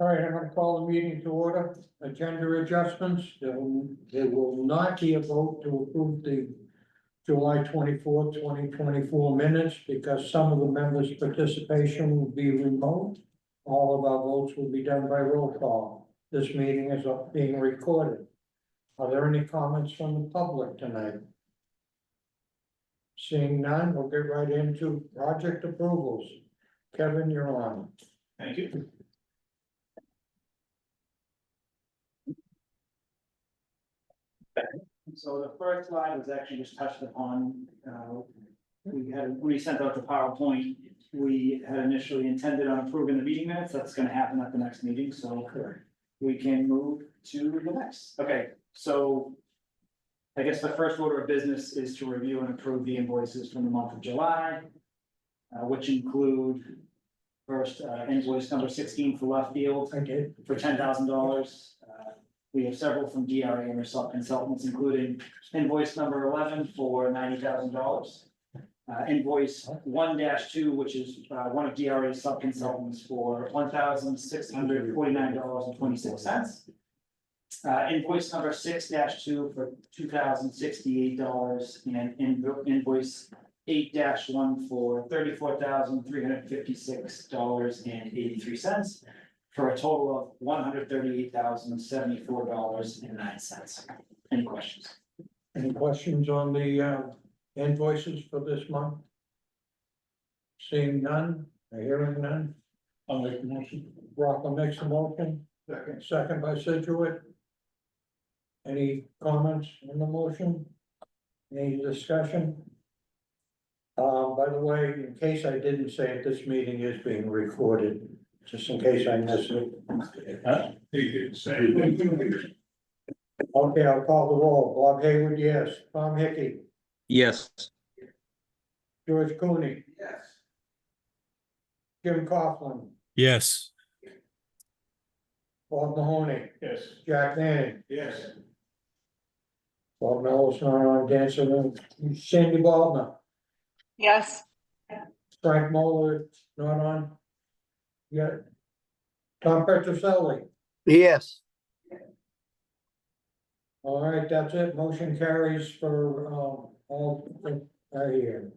All right, I'm gonna call the meeting to order. Agenda adjustments. There will not be a vote to approve the July 24th, 2024 minutes because some of the members' participation will be remote. All of our votes will be done by roll call. This meeting is being recorded. Are there any comments from the public tonight? Seeing none, we'll get right into project approvals. Kevin, you're on. Thank you. So the first slide was actually just touched upon, when we sent out the PowerPoint, we had initially intended on approving the meeting minutes, that's gonna happen at the next meeting, so we can move to the next. Okay, so I guess the first order of business is to review and approve the invoices from the month of July, which include first, invoice number 16 for left field I did. for $10,000. We have several from DRA and their sub-consultants, including invoice number 11 for $90,000. Invoice 1-2, which is one of DRA's sub-consultants for $1,649.26. Invoice number 6-2 for $2,068 and invoice 8-1 for $34,356.83. For a total of $138,074.09. Any questions? Any questions on the invoices for this month? Seeing none, hearing none. I'll make the motion. Rocco makes a motion, second by Situate. Any comments on the motion? Any discussion? By the way, in case I didn't say it, this meeting is being recorded, just in case I missed it. He didn't say. Okay, I'll call the roll. Bob Hayward, yes. Tom Hickey, Yes. George Cooney, Yes. Jim Coughlin, Yes. Bob Mahoney, Yes. Jack Manning, Yes. Bob Mel's not on dancing, Sandy Baldner, yes, Frank Muller, not on. Yet. Tom Petroselli. yes, All right, that's it. Motion carries for all here.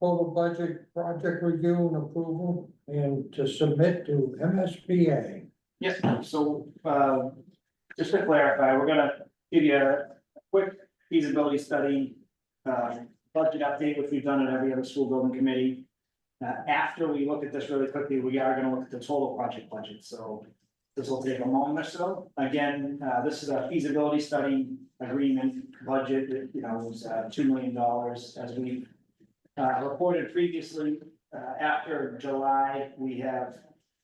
Total budget, project review and approval and to submit to MSBA. Yes, so, just to clarify, we're gonna give you a quick feasibility study, budget update, which we've done at every other school building committee. After we look at this really quickly, we are gonna look at the total project budget, so this will take a moment or so. Again, this is a feasibility study agreement budget, that, you know, was $2 million as we reported previously. After July, we have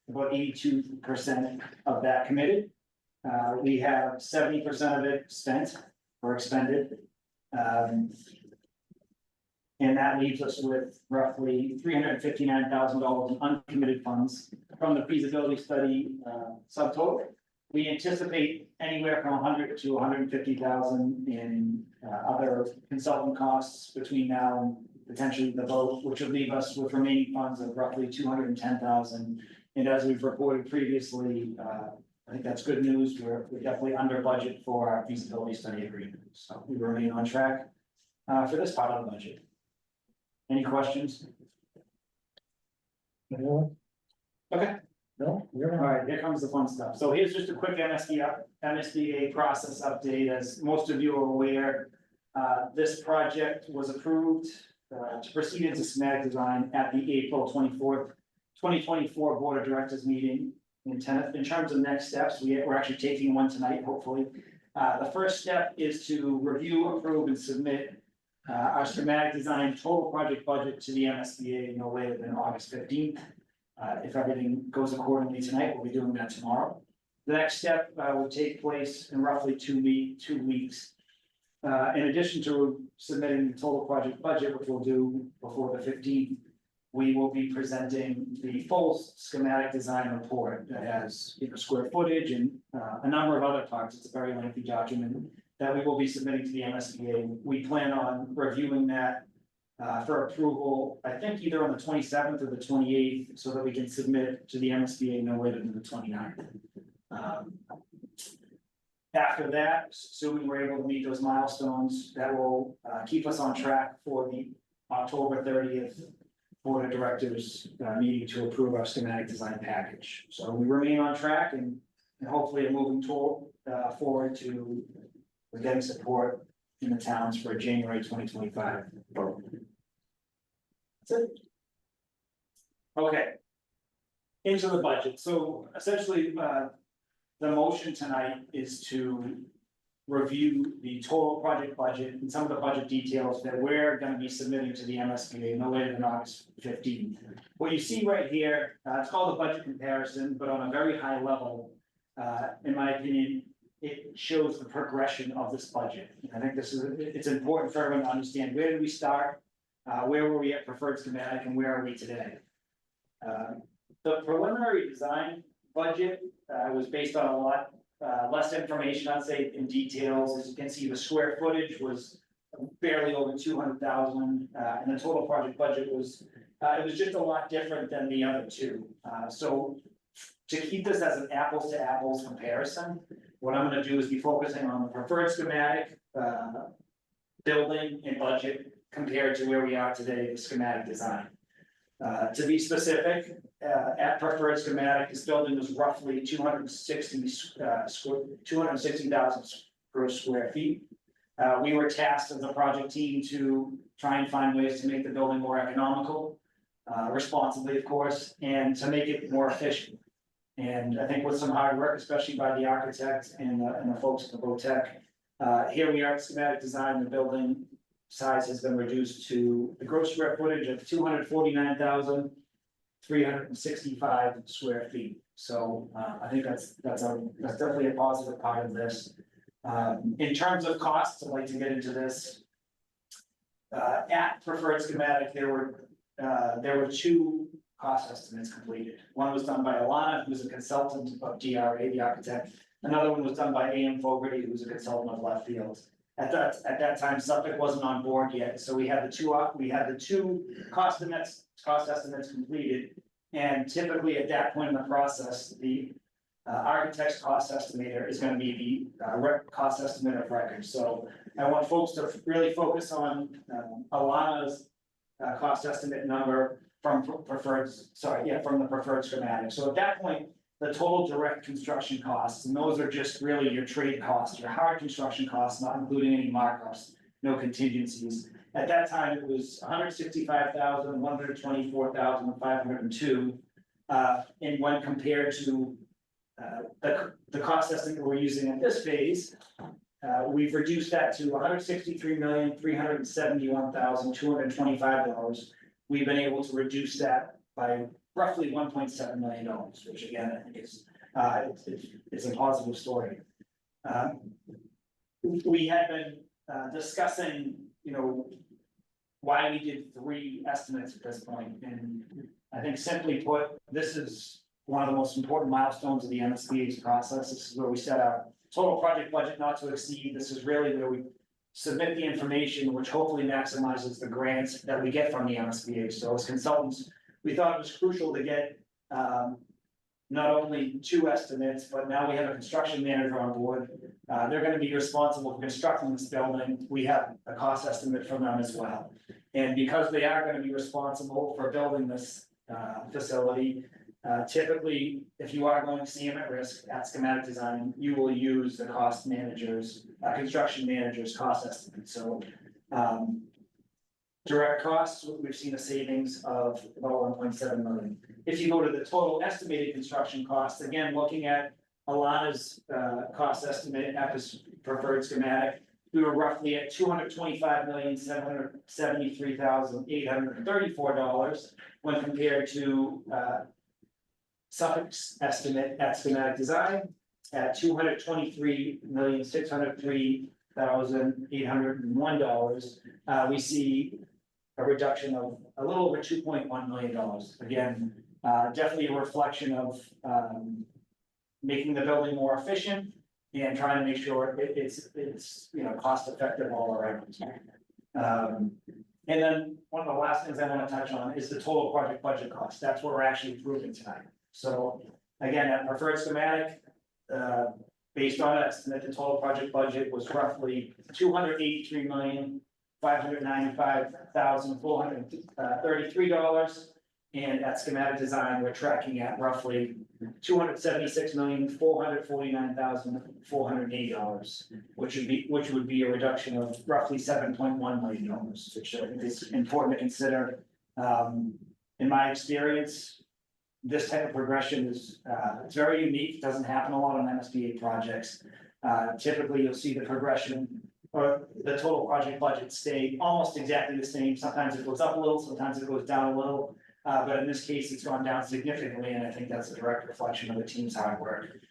about 82% of that committed. We have 70% of it spent or expended. And that leaves us with roughly $359,000 in uncommitted funds from the feasibility study subtotal. We anticipate anywhere from 100 to 150,000 in other consultant costs between now and potentially the vote, which would leave us with remaining funds of roughly 210,000. And as we've reported previously, I think that's good news. We're definitely under budget for our feasibility study agreement. So we remain on track for this part of the budget. Any questions? Anyone? Okay. No, you're All all right. right, here comes the fun stuff. So here's just a quick MSBA process update. As most of you are aware, this project was approved to proceed into schematic design at the April 24th, 2024 Board of Directors meeting. In terms of next steps, we're actually taking one tonight, hopefully. The first step is to review, approve, and submit our schematic design total project budget to the MSBA no later than August 15th. If everything goes accordingly tonight, we'll be doing that tomorrow. The next step will take place in roughly 2 weeks. In addition to submitting the total project budget, which we'll do before the 15th, we will be presenting the full schematic design report that has, you know, square footage and a number of other parts. It's a very lengthy document that we will be submitting to the MSBA. We plan on reviewing that for approval, I think either on the 27th or the 28th, so that we can submit to the MSBA no later than the 29th. After that, assuming we're able to meet those milestones, that will keep us on track for the October 30th Board of Directors meeting to approve our schematic design package. So we remain on track and hopefully are moving forward to getting support in the towns for January 2025 vote. That's it. Okay. Into the budget. So essentially, the motion tonight is to review the total project budget and some of the budget details that we're gonna be submitting to the MSBA no later than August 15th. What you see right here, it's called a budget comparison, but on a very high level, in my opinion, it shows the progression of this budget. I think it's important for everyone to understand, where did we start? Where were we at preferred schematic and where are we today? The preliminary design budget was based on a lot less information, I'd say, in details. As you can see, the square footage was barely over 200,000, and the total project budget was, it was just a lot different than the other two. So to keep this as an apples to apples comparison, what I'm gonna do is be focusing on the preferred schematic, building and budget compared to where we are today, the schematic design. To be specific, at preferred schematic, this building was roughly 260,000 gross square feet. We were tasked as a project team to try and find ways to make the building more economical, responsibly, of course, and to make it more efficient. And I think with some hard work, especially by the architect and the folks at the VOTEC, here we are at schematic design. The building size has been reduced to the gross square footage of 249,365 square feet. So I think that's definitely a positive part of this. In terms of costs, I'd like to get into this. At preferred schematic, there were two cost estimates completed. One was done by Alana, who's a consultant of DRA, the architect. Another one was done by AM Fogarty, who's a consultant of Left Field. At that time, Suffolk wasn't on board yet, so we had the two cost estimates completed. And typically at that point in the process, the architect's cost estimator is gonna be the cost estimate of record. So I want folks to really focus on Alana's cost estimate number from the preferred schematic. So at that point, the total direct construction costs, and those are just really your trade costs, your hard construction costs, not including any markups, no contingencies. At that time, it was 165,000, 124,502. And when compared to the cost estimate we're using at this phase, we've reduced that to $163,371,225. We've been able to reduce that by roughly $1.7 million, which again, I think is it's a positive story. We had been discussing, why we did 3 estimates at this point, and I think simply put, this is one of the most important milestones of the MSBA's process. This is where we set our total project budget not to exceed. This is really where we submit the information, which hopefully maximizes the grants that we get from the MSBA. So as consultants, we thought it was crucial to get not only 2 estimates, but now we have a construction manager on board. They're gonna be responsible for constructing this building. We have a cost estimate from them as well. And because they are gonna be responsible for building this facility, typically, if you are going to see them at risk at schematic design, you will use the cost manager's, construction manager's cost estimate. So direct costs, we've seen a savings of about 1.7 million. If you go to the total estimated construction costs, again, looking at Alana's cost estimate at this preferred schematic, we were roughly at $225,773,834 when compared to Suffolk's estimate at schematic design at $223,603,801. We see a reduction of a little over $2.1 million. Again, definitely a reflection of making the building more efficient and trying to make sure it's cost effective all around. And then one of the last things I want to touch on is the total project budget cost. That's what we're actually approving tonight. So again, that preferred schematic, based on estimate, the total project budget was roughly $283,595,433. And at schematic design, we're tracking at roughly $276,449,480, which would be a reduction of roughly $7.1 million, which I think is important to consider. In my experience, this type of progression is, it's very unique, doesn't happen a lot on MSBA projects. Typically, you'll see the progression or the total project budget stay almost exactly the same. Sometimes it goes up a little, sometimes it goes down a little. But in this case, it's gone down significantly, and I think that's a direct reflection of the team's hard work.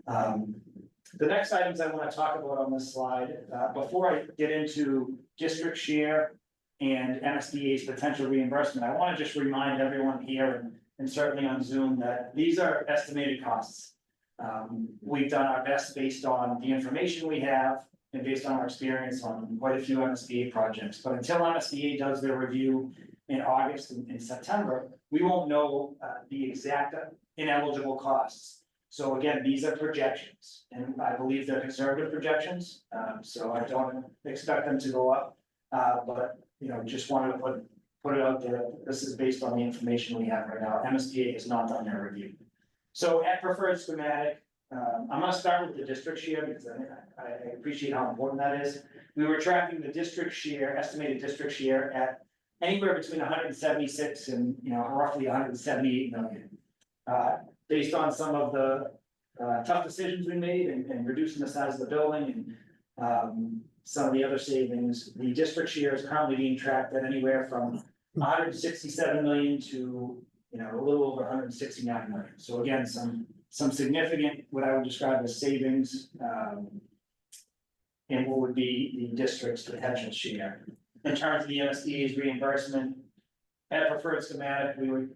The next items I want to talk about on this slide, before I get into district share and MSBA's potential reimbursement, I want to just remind everyone here and certainly on Zoom that these are estimated costs. We've done our best based on the information we have and based on our experience on quite a few MSBA projects. But until MSBA does their review in August and September, we won't know the exact ineligible costs. So again, these are projections, and I believe they're conservative projections, so I don't expect them to go up. But you know, just wanted to put it out there. This is based on the information we have right now. MSBA has not done their review. So at preferred schematic, I'm gonna start with the district share because I appreciate how important that is. We were tracking the district share, estimated district share at anywhere between 176 and, you know, roughly 178 million. Based on some of the tough decisions we made and reducing the size of the building and some of the other savings, the district share is currently being tracked at anywhere from 167 million to, you know, a little over 169 million. So again, some significant, what I would describe as savings in what would be the district's potential share. In terms of the MSBA's reimbursement, at preferred schematic, we were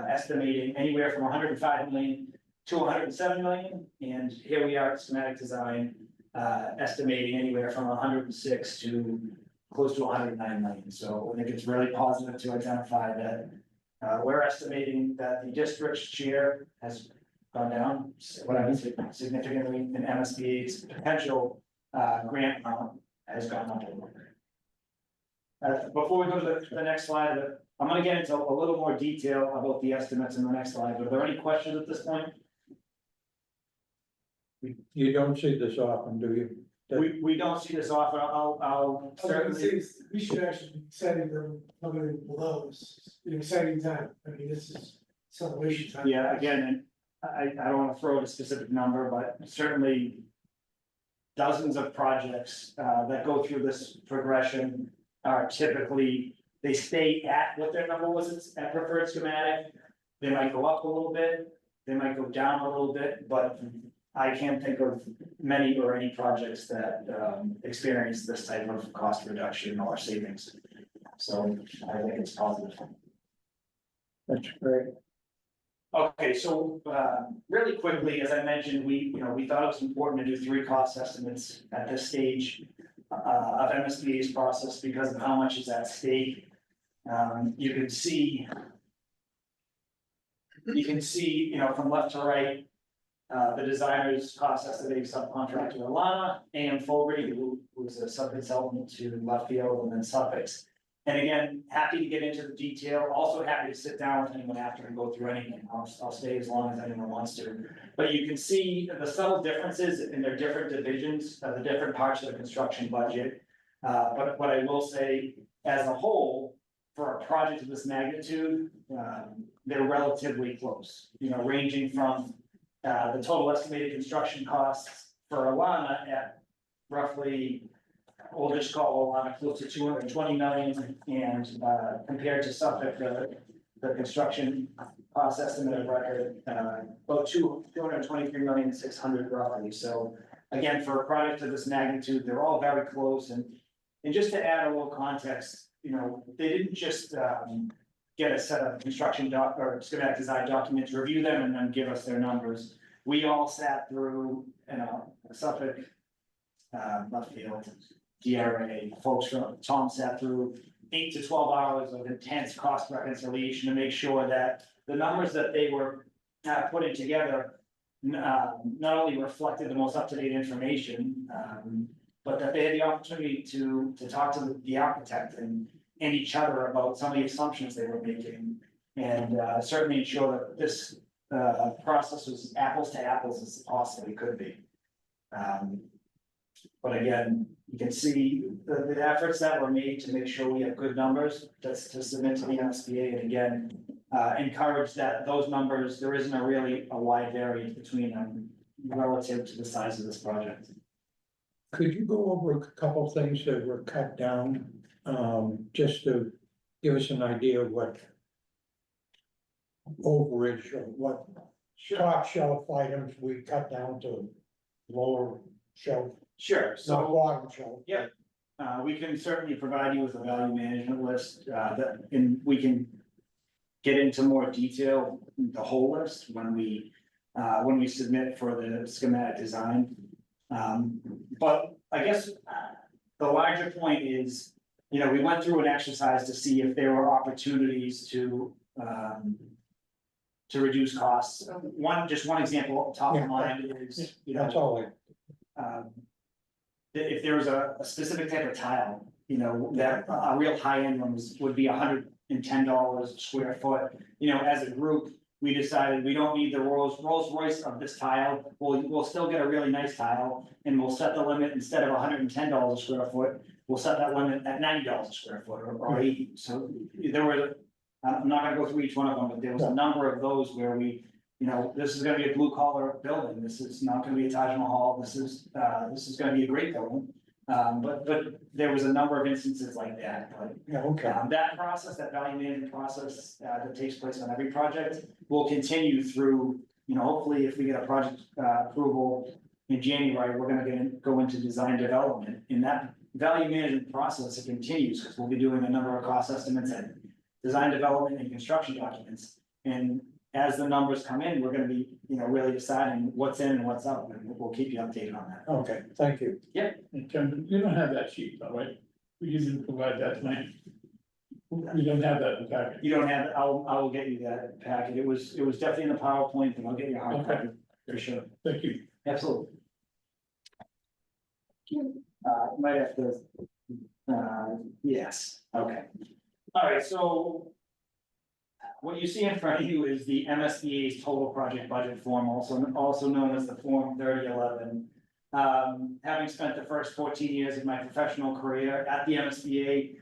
estimating anywhere from 105 million to 107 million. And here we are at schematic design, estimating anywhere from 106 to close to 109 million. So I think it's really positive to identify that we're estimating that the district's share has gone down, what I would say significantly, and MSBA's potential grant amount has gone up a little bit. Before we go to the next slide, I'm gonna get into a little more detail about the estimates in the next slide. Are there any questions at this point? You don't see this often, do you? We don't see this often. I'll I was gonna certainly, say, we should actually be setting them, coming below, it's an exciting time, I mean, this is celebration time. yeah, again, and I don't wanna throw out a specific number, but certainly dozens of projects that go through this progression are typically, they stay at what their number was at preferred schematic. They might go up a little bit, they might go down a little bit, but I can't think of many or any projects that experience this type of cost reduction or savings. So I think it's positive. That's great. Okay, so really quickly, as I mentioned, we thought it was important to do 3 cost estimates at this stage of MSBA's process because of how much is at stake. You can see, you know, from left to right, the designer's cost estimating subcontractor Alana, AM Fogarty, who was a sub-consultant to Luffield and then Suffolk's. And again, happy to get into the detail, also happy to sit down with anyone after and go through anything. I'll stay as long as anyone wants to. But you can see the subtle differences in their different divisions, the different parts of the construction budget. But what I will say, as a whole, for a project of this magnitude, they're relatively close, you know, ranging from the total estimated construction costs for Alana at roughly, we'll just call Alana close to 220 million, and compared to Suffolk, the construction cost estimate of record, about 223,600,000 roughly. So again, for a project of this magnitude, they're all very close. And just to add a little context, you know, they didn't just get a set of construction or schematic design documents, review them, and then give us their numbers. We all sat through, you know, Suffolk, Luffield, DRA, folks from Tom sat through 8 to 12 hours of intense cost reconciliation to make sure that the numbers that they were putting together not only reflected the most up-to-date information, but that they had the opportunity to talk to the architect and each other about some of the assumptions they were making. And certainly ensure that this process was apples to apples as it possibly could be. But again, you can see the efforts that were made to make sure we have good numbers that's to submit to the MSBA, and again, encourage that those numbers, there isn't a wide variance between them relative to the size of this project. Could you go over a couple things that were cut down, just to give us an idea of what overage or what top shelf items we cut down to lower shelf, Sure, not so bottom shelf? Yeah. We can certainly provide you with a value management list, and we can get into more detail, the whole list when we submit for the schematic design. But I guess the larger point is, you know, we went through an exercise to see if there were opportunities to reduce costs. Just one example top of mind is, you know. That's all If there was a specific type of tile, you know, that a real high-end one would be $110 a square foot. You know, as a group, we decided we don't need the Rolls Royce of this tile. We'll still get a really nice tile, and we'll set the limit, instead of $110 a square foot, we'll set that limit at $90 a square foot or 80. So there were, I'm not gonna go through each one of them, but there was a number of those where we, you know, this is gonna be a blue collar building, this is not gonna be a Taj Mahal, this is gonna be a great building. But there was a number of instances like that, but yeah, okay, that process, that value management process, that takes place on every project will continue through, you know, hopefully if we get a project, approval in January, we're gonna go into design development. In that value management process, it continues, because we'll be doing a number of cost estimates and design development and construction documents. And as the numbers come in, we're gonna be, you know, really deciding what's in and what's out, and we'll keep you updated on that. okay, thank you. In terms of, you don't have that sheet, though, right? You didn't provide that tonight. We don't have that in the packet. You don't have, I will get you that packet. It was definitely in the PowerPoint, and I'll get you a hard Okay. copy for sure. Thank you. Absolutely. Might have to, yes, okay. All right, so what you see in front of you is the MSBA's total project budget form, also known as the Form 3011. Having spent the first 14 years of my professional career at the MSBA,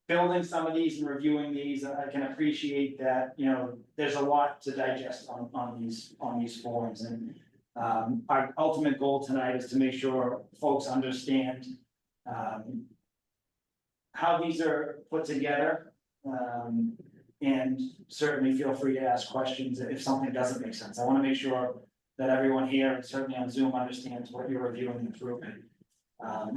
building some of these and reviewing these, I can appreciate that, you know, there's a lot to digest on these forms. And our ultimate goal tonight is to make sure folks understand how these are put together. And certainly feel free to ask questions if something doesn't make sense. I want to make sure that everyone here, and certainly on Zoom, understands what you're reviewing and approving.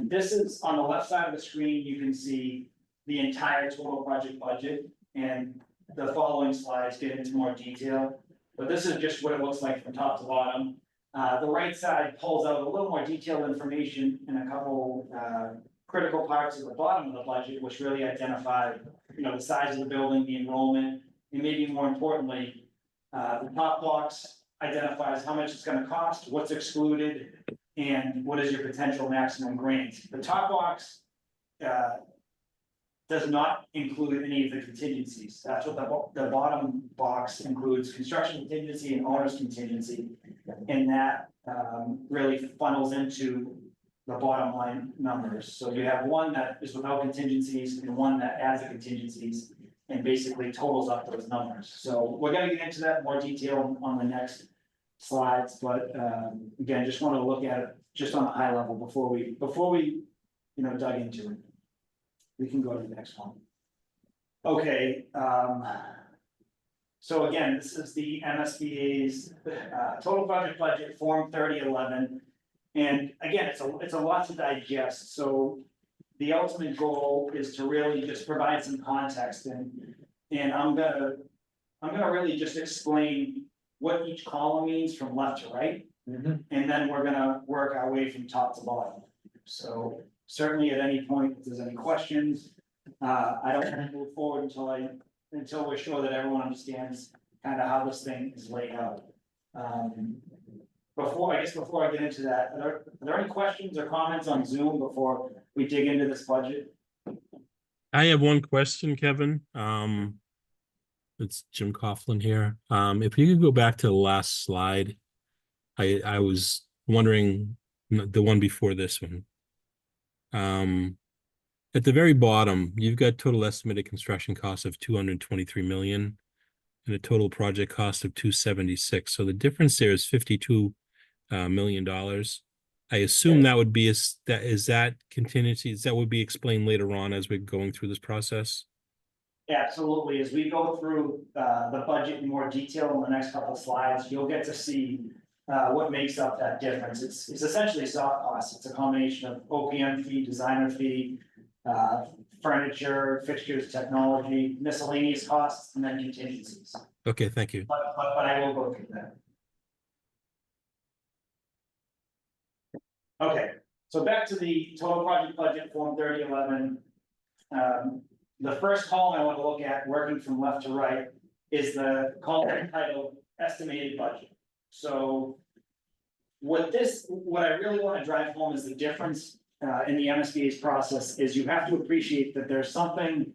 This is on the left side of the screen, you can see the entire total project budget, and the following slides get into more detail. But this is just what it looks like from top to bottom. The right side pulls out a little more detailed information in a couple critical parts at the bottom of the budget, which really identify, you know, the size of the building, the enrollment, and maybe more importantly, the top box identifies how much it's gonna cost, what's excluded, and what is your potential maximum grant. The top box does not include any of the contingencies. That's what the bottom box includes: construction contingency and owner's contingency. And that really funnels into the bottom line numbers. So you have one that is without contingencies and one that adds the contingencies and basically totals up those numbers. So we're gonna get into that in more detail on the next slides, but again, just want to look at it just on a high level before we you know, dug into it. We can go to the next one. Okay, so again, this is the MSBA's total project budget, Form 3011. And again, it's a lot to digest, so the ultimate goal is to really just provide some context, and I'm gonna really just explain what each column means from left to right. And then we're gonna work our way from top to bottom. So certainly at any point, if there's any questions, I don't want to move forward until we're sure that everyone understands kind of how this thing is laid out. Before I get into that, are there any questions or comments on Zoom before we dig into this budget? I have one question, Kevin. It's Jim Coughlin here. If you could go back to the last slide, I was wondering the one before this one. At the very bottom, you've got total estimated construction cost of 223 million and a total project cost of 276. So the difference there is $52 million. I assume that would be is that contingencies that would be explained later on as we're going through this process. Absolutely. As we go through the budget in more detail in the next couple of slides, you'll get to see what makes up that difference. It's essentially soft costs. It's a combination of OPM fee, designer fee, furniture, fixtures, technology, miscellaneous costs, and then contingencies. Okay, thank you. But I will go through that. Okay, so back to the total project budget, Form 3011. The first column I want to look at, working from left to right, is the column titled Estimated Budget. So what I really want to drive home is the difference in the MSBA's process is you have to appreciate that there's something,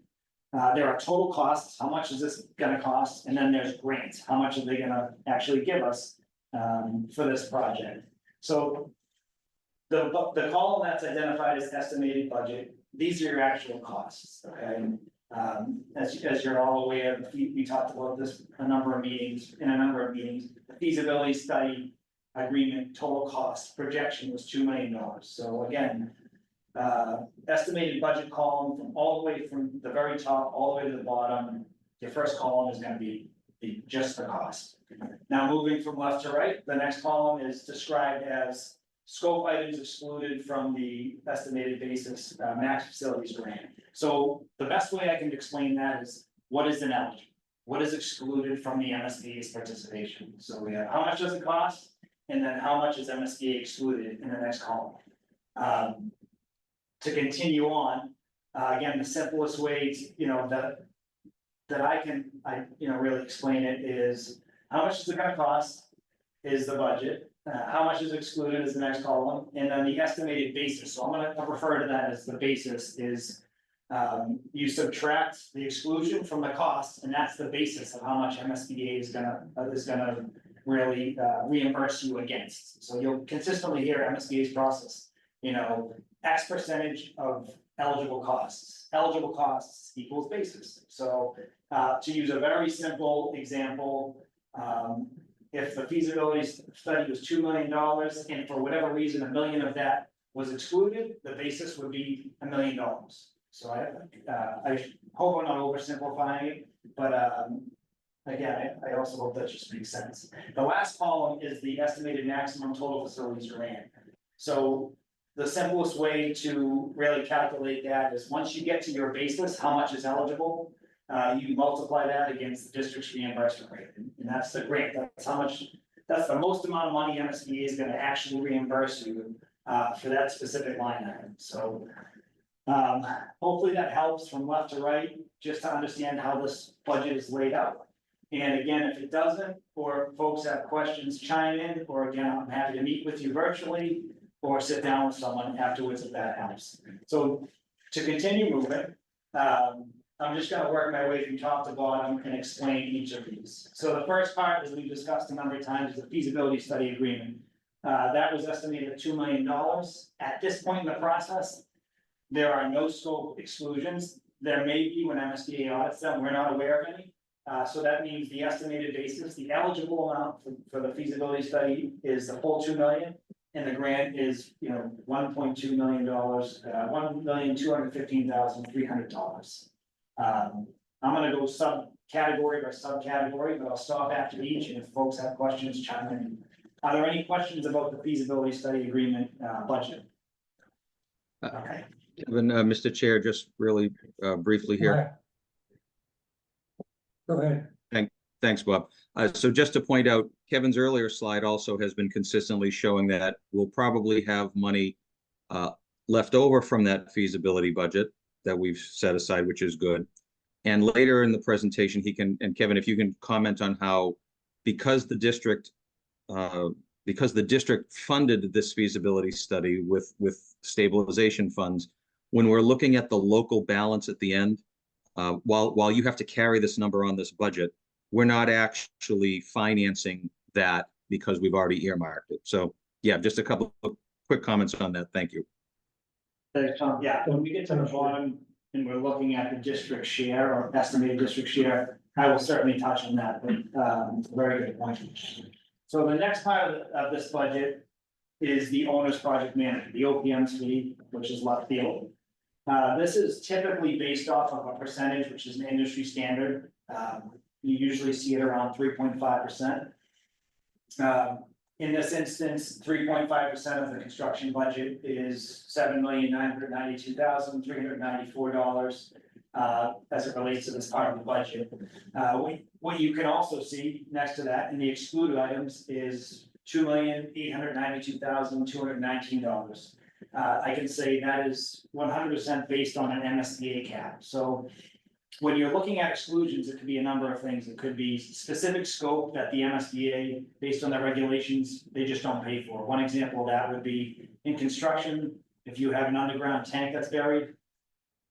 there are total costs, how much is this gonna cost? And then there's grants, how much are they gonna actually give us for this project? So the column that's identified as estimated budget, these are your actual costs, okay? As you're all aware, we talked about this in a number of meetings, the feasibility study agreement, total cost projection was $2 million. So again, estimated budget column from all the way from the very top, all the way to the bottom, your first column is gonna be just the cost. Now, moving from left to right, the next column is described as scope items excluded from the estimated basis, max facilities grant. So the best way I can explain that is what is ineligible? What is excluded from the MSBA's participation? So we have how much does it cost? And then how much is MSBA excluded in the next column? To continue on, again, the simplest way to, that I can really explain it is how much is it gonna cost is the budget. How much is excluded is the next column, and then the estimated basis. So I'm gonna refer to that as the basis is you subtract the exclusion from the cost, and that's the basis of how much MSBA is gonna really reimburse you against. So you'll consistently hear MSBA's process, X percentage of eligible costs equals basis. So to use a very simple example, if the feasibility study was $2 million and for whatever reason, $1 million of that was excluded, the basis would be $1 million. So I hope I'm not oversimplifying it, but again, I also hope that just makes sense. The last column is the estimated maximum total facilities grant. So the simplest way to really calculate that is once you get to your basis, how much is eligible, you multiply that against the district's reimbursement rate, and that's the grant. That's the most amount of money MSBA is gonna actually reimburse you for that specific line item. So hopefully that helps from left to right, just to understand how this budget is laid out. And again, if it doesn't, or folks have questions, chime in, or again, I'm happy to meet with you virtually or sit down with someone afterwards if that helps. So to continue moving, I'm just gonna work my way from top to bottom and explain each of these. So the first part, as we've discussed a number of times, is the feasibility study agreement. That was estimated at $2 million. At this point in the process, there are no scope exclusions. There may be when MSBA audits them, we're not aware of any. So that means the estimated basis, the eligible amount for the feasibility study is the full $2 million. And the grant is, $1.2 million, $1,215,300. I'm gonna go subcategory by subcategory, but I'll stop after each, and if folks have questions, chime in. Are there any questions about the feasibility study agreement, budget? Okay. Kevin, Mr. Chair, just really briefly here. Go ahead. Thanks, Bob. So just to point out, Kevin's earlier slide also has been consistently showing that we'll probably have money left over from that feasibility budget that we've set aside, which is good. And later in the presentation, he can, and Kevin, if you can comment on how, because the district funded this feasibility study with stabilization funds, when we're looking at the local balance at the end, while you have to carry this number on this budget, we're not actually financing that because we've already earmarked it. So yeah, just a couple of quick comments on that. Thank you. Thanks, Tom. Yeah, when we get to the bottom and we're looking at the district share or estimated district share, I will certainly touch on that, but it's a very good point. So the next part of this budget is the owner's project manager, the OPM fee, which is left field. This is typically based off of a percentage, which is an industry standard. You usually see it around 3.5%. In this instance, 3.5% of the construction budget is $7,992,394 as it relates to this part of the budget. What you can also see next to that in the excluded items is $2,892,219. I can say that is 100% based on an MSBA cap. So when you're looking at exclusions, it could be a number of things. It could be specific scope that the MSBA, based on their regulations, they just don't pay for. One example of that would be in construction, if you have an underground tank that's buried,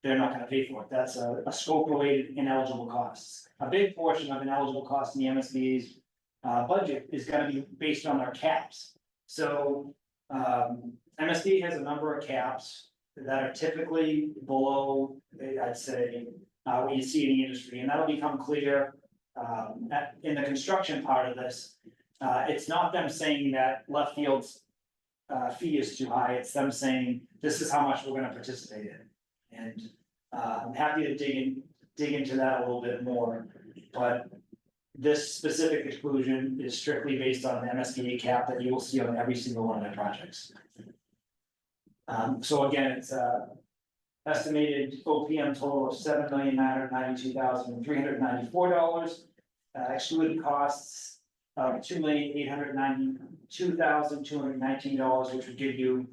they're not gonna pay for it. That's a scope-related ineligible costs. A big portion of ineligible costs in the MSBA's budget is gonna be based on their caps. So MSBA has a number of caps that are typically below, I'd say, what you see in the industry, and that'll become clear in the construction part of this. It's not them saying that left field's fee is too high, it's them saying, this is how much we're gonna participate in. And I'm happy to dig into that a little bit more, but this specific exclusion is strictly based on an MSBA cap that you will see on every single one of their projects. So again, it's estimated OPM total of $7,992,394, excluded costs of $2,892,219, which would give you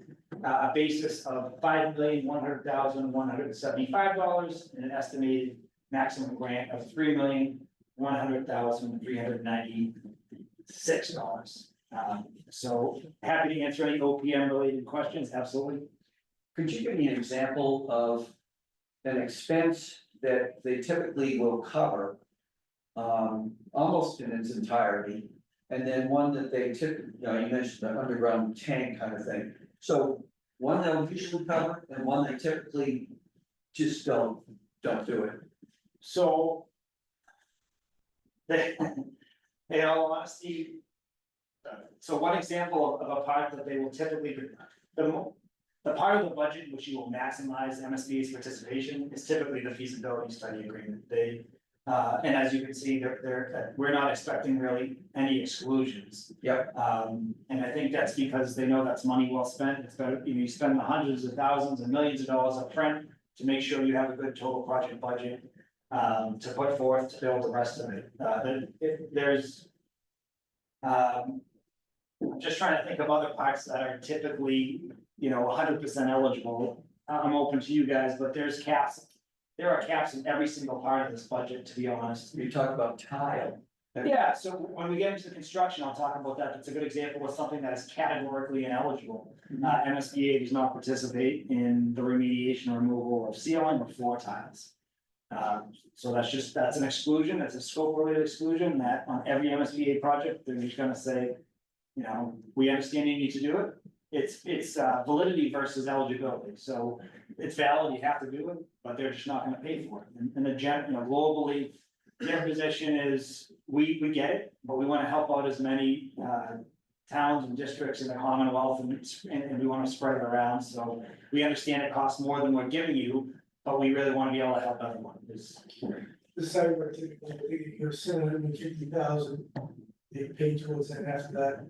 a basis of $5,100,175 and an estimated maximum grant of $3,100,396. So happy to answer any OPM related questions, absolutely. Could you give me an example of an expense that they typically will cover almost in its entirety, and then one that they typically, you mentioned the underground tank kind of thing. So one they'll usually cover and one they typically just don't do it. So they, in all honesty, so one example of a part that they will typically, the part of the budget in which you will maximize MSBA's participation is typically the feasibility study agreement. They, and as you can see, we're not expecting really any exclusions. Yep. And I think that's because they know that's money well spent. It's better, you spend the hundreds of thousands and millions of dollars up front to make sure you have a good total project budget to put forth to build the rest of it. I'm just trying to think of other parts that are typically, 100% eligible. I'm open to you guys, but there's caps. There are caps in every single part of this budget, to be honest. You talk about tile. Yeah, so when we get into the construction, I'll talk about that. That's a good example of something that is categorically ineligible. MSBA does not participate in the remediation or removal of ceiling or floor tiles. So that's an exclusion. That's a scope related exclusion that on every MSBA project, they're just gonna say, we understand you need to do it. It's validity versus eligibility. So it's valid, you have to do it, but they're just not gonna pay for it. And globally, their position is, we get it, but we wanna help out as many towns and districts in the Commonwealth and we wanna spread it around. So we understand it costs more than we're giving you, but we really wanna be able to help everyone. The site where typically you're $750,000, they pay towards that after that.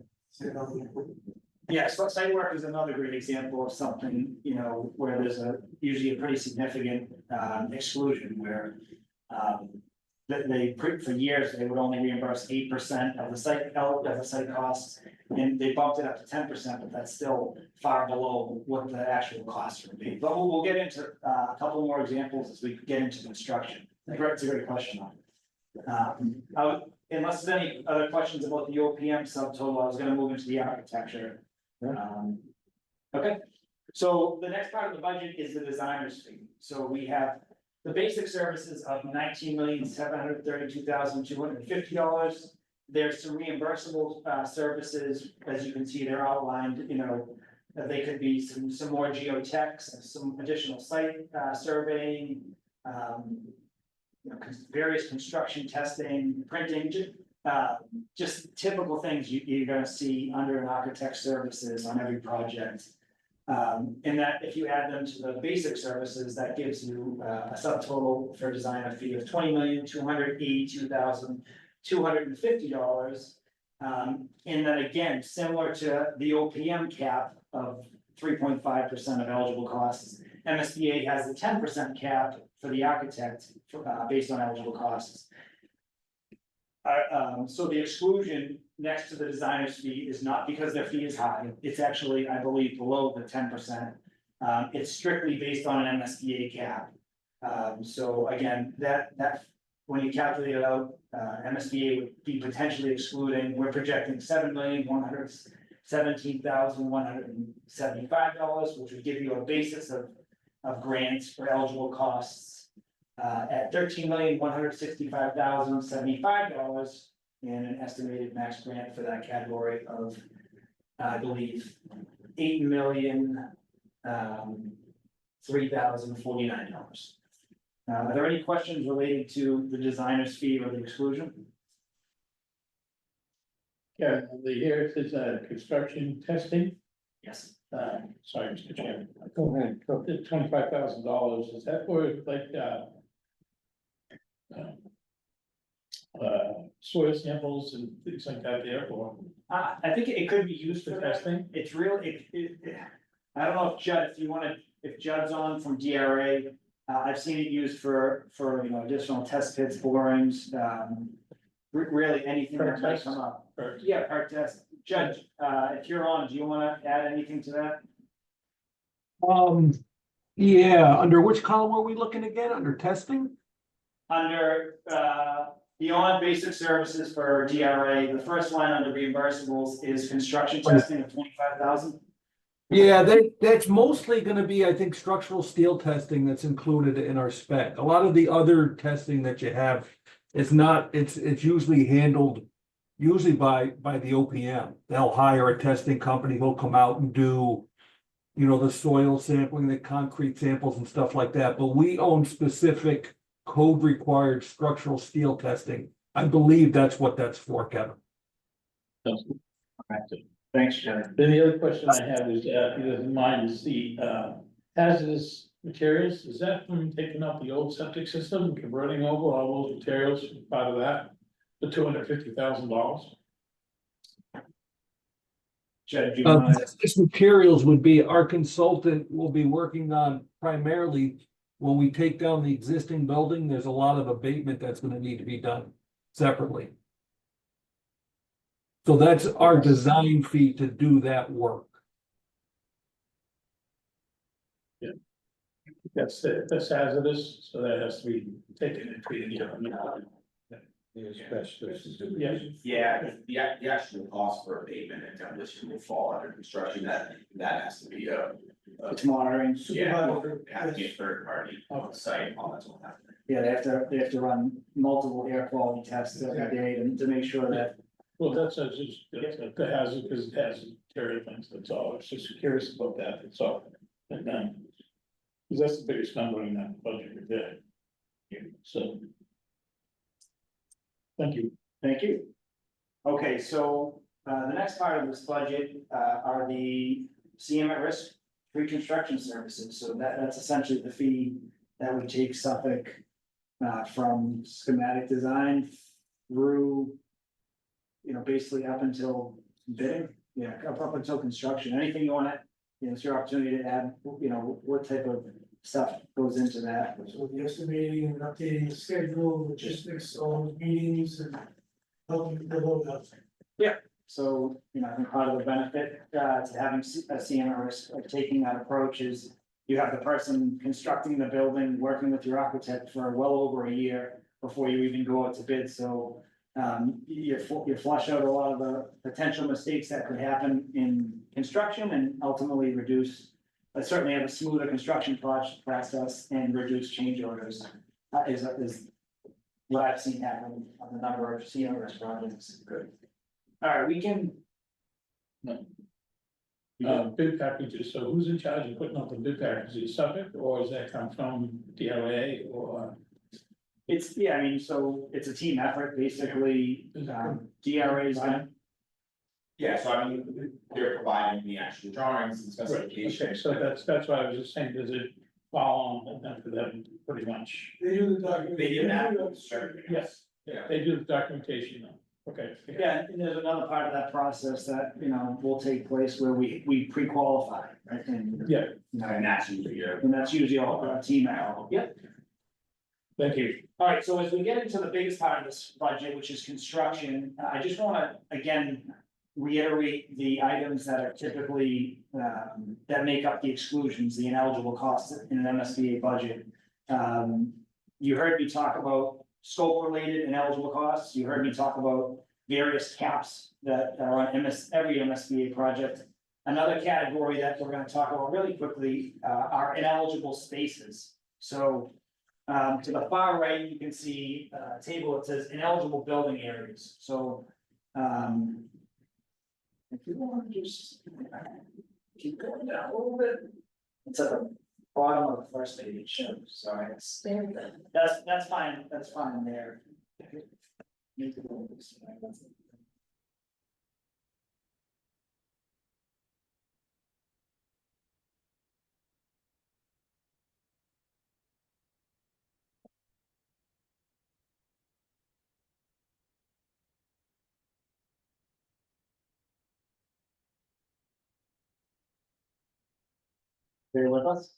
Yeah, so site work is another great example of something, where there's usually a pretty significant exclusion where that for years, they would only reimburse 8% of the site, costs. And they bumped it up to 10%, but that's still far below what the actual cost would be. But we'll get into a couple more examples as we get into construction. It's a great question. Unless there's any other questions about the OPM subtotal, I was gonna move into the architecture. Okay, so the next part of the budget is the designer's fee. So we have the basic services of $19,732,250. There's some reimbursable services, as you can see, they're outlined, they could be some more geotechs, some additional site surveying. Various construction testing, printing, just typical things you're gonna see under an architect services on every project. And that if you add them to the basic services, that gives you a subtotal for designer fee of $20,282,250. And then again, similar to the OPM cap of 3.5% of eligible costs, MSBA has a 10% cap for the architect, based on eligible costs. So the exclusion next to the designer's fee is not because their fee is high, it's actually, I believe, below the 10%. It's strictly based on an MSBA cap. So again, that when you calculate it out, MSBA would be potentially excluding, we're projecting $7,117,175, which would give you a basis of grants for eligible costs at $13,165,075 and an estimated max grant for that category of, I believe, $8,003,049. Are there any questions related to the designer's fee or the exclusion? Yeah, here it says, construction testing, Yes. sorry, Mr. Chairman. Go ahead. Go. The $25,000, is that for like, soil samples and things like that there, or I think it could be used for for that. testing? It's really, I don't know if Judd, if Judd's on from DRA, I've seen it used for additional test pits, borings, really anything that Perk might tests? come up. Or- Yeah, perk test. Judge, if you're on, do you wanna add anything to that? Yeah, under which column are we looking again? Under testing? Under, beyond basic services for DRA, the first line under reimbursables is construction testing of 25,000. Yeah, that's mostly gonna be, I think, structural steel testing that's included in our spec. A lot of the other testing that you have, it's not, it's usually handled usually by the OPM. They'll hire a testing company, they'll come out and do, the soil sampling, the concrete samples and stuff like that, but we own specific code required structural steel testing. I believe that's what that's for, Kevin. Thanks, Judd. Then the other question I have is, if he doesn't mind, is the hazardous materials, is that from taking out the old septic system, and converting over all those materials, part of that, the $250,000? Judd, do you wanna? This materials would be, our consultant will be working on primarily, when we take down the existing building, there's a lot of abatement that's gonna need to be done separately. So that's our design fee to do that work. That's hazardous, so that has to be taken and treated. The asbestos. Yes. Yeah, the actual cost for abatement and demolition will fall under construction, that has to be It's monitoring. yeah, it has to be a third party on site, all that's what happens. Yeah, they have to run multiple air quality tests every day to make sure that. Well, that's the hazard, because it has material things, that's all, I was just curious about that, that's all. And because that's the biggest number in that budget we did. So. Thank you. Thank you. Okay, so the next part of this budget are the CM at risk pre-construction services. So that's essentially the fee that would take Suffolk from schematic design through, basically up until bidding, up until construction. Anything you want to, it's your opportunity to add, what type of stuff goes into that. So the estimating and updating the schedule, logistics, all the meetings and helping the whole out. So, you know, I think part of the benefit to having a CMRS of taking that approach is you have the person constructing the building, working with your architect for well over a year before you even go out to bid, so you flush out a lot of the potential mistakes that could happen in construction and ultimately reduce, but certainly have a smoother construction process and reduce change orders is what I've seen happen on the number of CMRS projects. Good. All right, we can. Bid packages, so who's in charge of putting up the bid packages, Suffolk, or does that come from DLA or? It's, yeah, I mean, so it's a team effort, basically, DRA's done. Yeah, so I mean, they're providing the actual drawings and Okay, specifications. so that's why I was just saying, does it fall on them for them, pretty much? They do the document. They did that. Yes, Yeah. they do the documentation now, okay. Yeah, and there's another part of that process that, you know, will take place where we pre-qualify, right? And, Yeah, you know, And that's usually your. and that's usually all team effort. Yep. thank you. All right, so as we get into the biggest part of this budget, which is construction, I just wanna, again, reiterate the items that are typically, that make up the exclusions, the ineligible costs in an MSBA budget. You heard me talk about scope-related ineligible costs, you heard me talk about various caps that are on every MSBA project. Another category that we're gonna talk about really quickly, are ineligible spaces. So, to the far right, you can see a table that says ineligible building areas, so, if you want to just keep going down a little bit, it's at the bottom of the first page, sorry, that's fine there. Make it a little bit. Bear with us.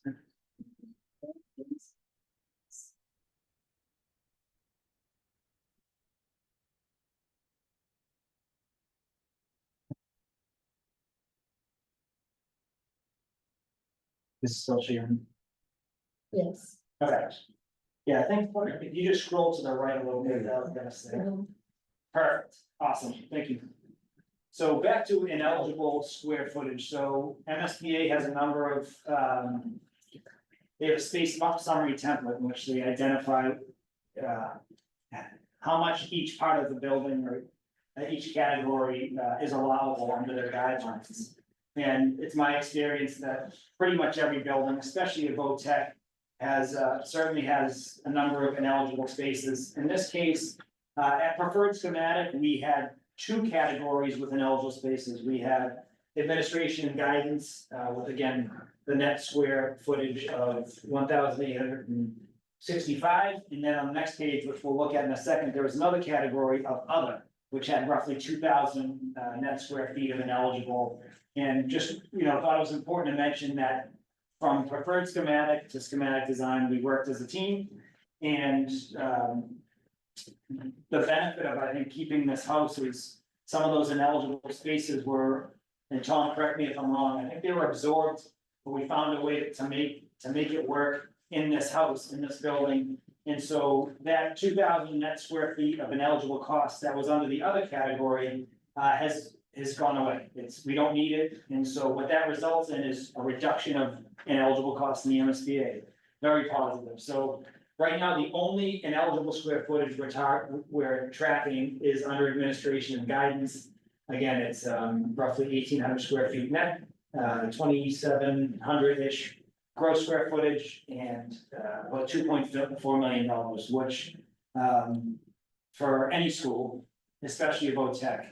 This is still sharing. Yes. Okay. Yeah, I think if you just scroll to the right a little bit, that was gonna say. Perfect, awesome, thank you. So back to ineligible square footage, so MSBA has a number of, they have a space summary template in which they identify, how much each part of the building or each category, is allowable under their guidelines. And it's my experience that pretty much every building, especially at VOTEC, has, certainly has a number of ineligible spaces. In this case, at Preferred Schematic, we had two categories with ineligible spaces. We had administration and guidance, with again, the net square footage of 1,865. And then on the next page, which we'll look at in a second, there was another category of other, which had roughly 2,000 net square feet of ineligible. And just, you know, thought it was important to mention that from Preferred Schematic to schematic design, we worked as a team. And the benefit of, I think, keeping this house is some of those ineligible spaces were, and Tom, correct me if I'm wrong, I think they were absorbed, but we found a way to make it work in this house, in this building. And so that 2,000 net square feet of ineligible cost that was under the other category has gone away. We don't need it, and so what that results in is a reduction of ineligible costs in the MSBA. Very positive, so right now, the only ineligible square footage we're tracking is under administration and guidance. Again, it's roughly 1,800 square feet net, 2,700-ish gross square footage, and about $2.4 million, which for any school, especially a VOTEC,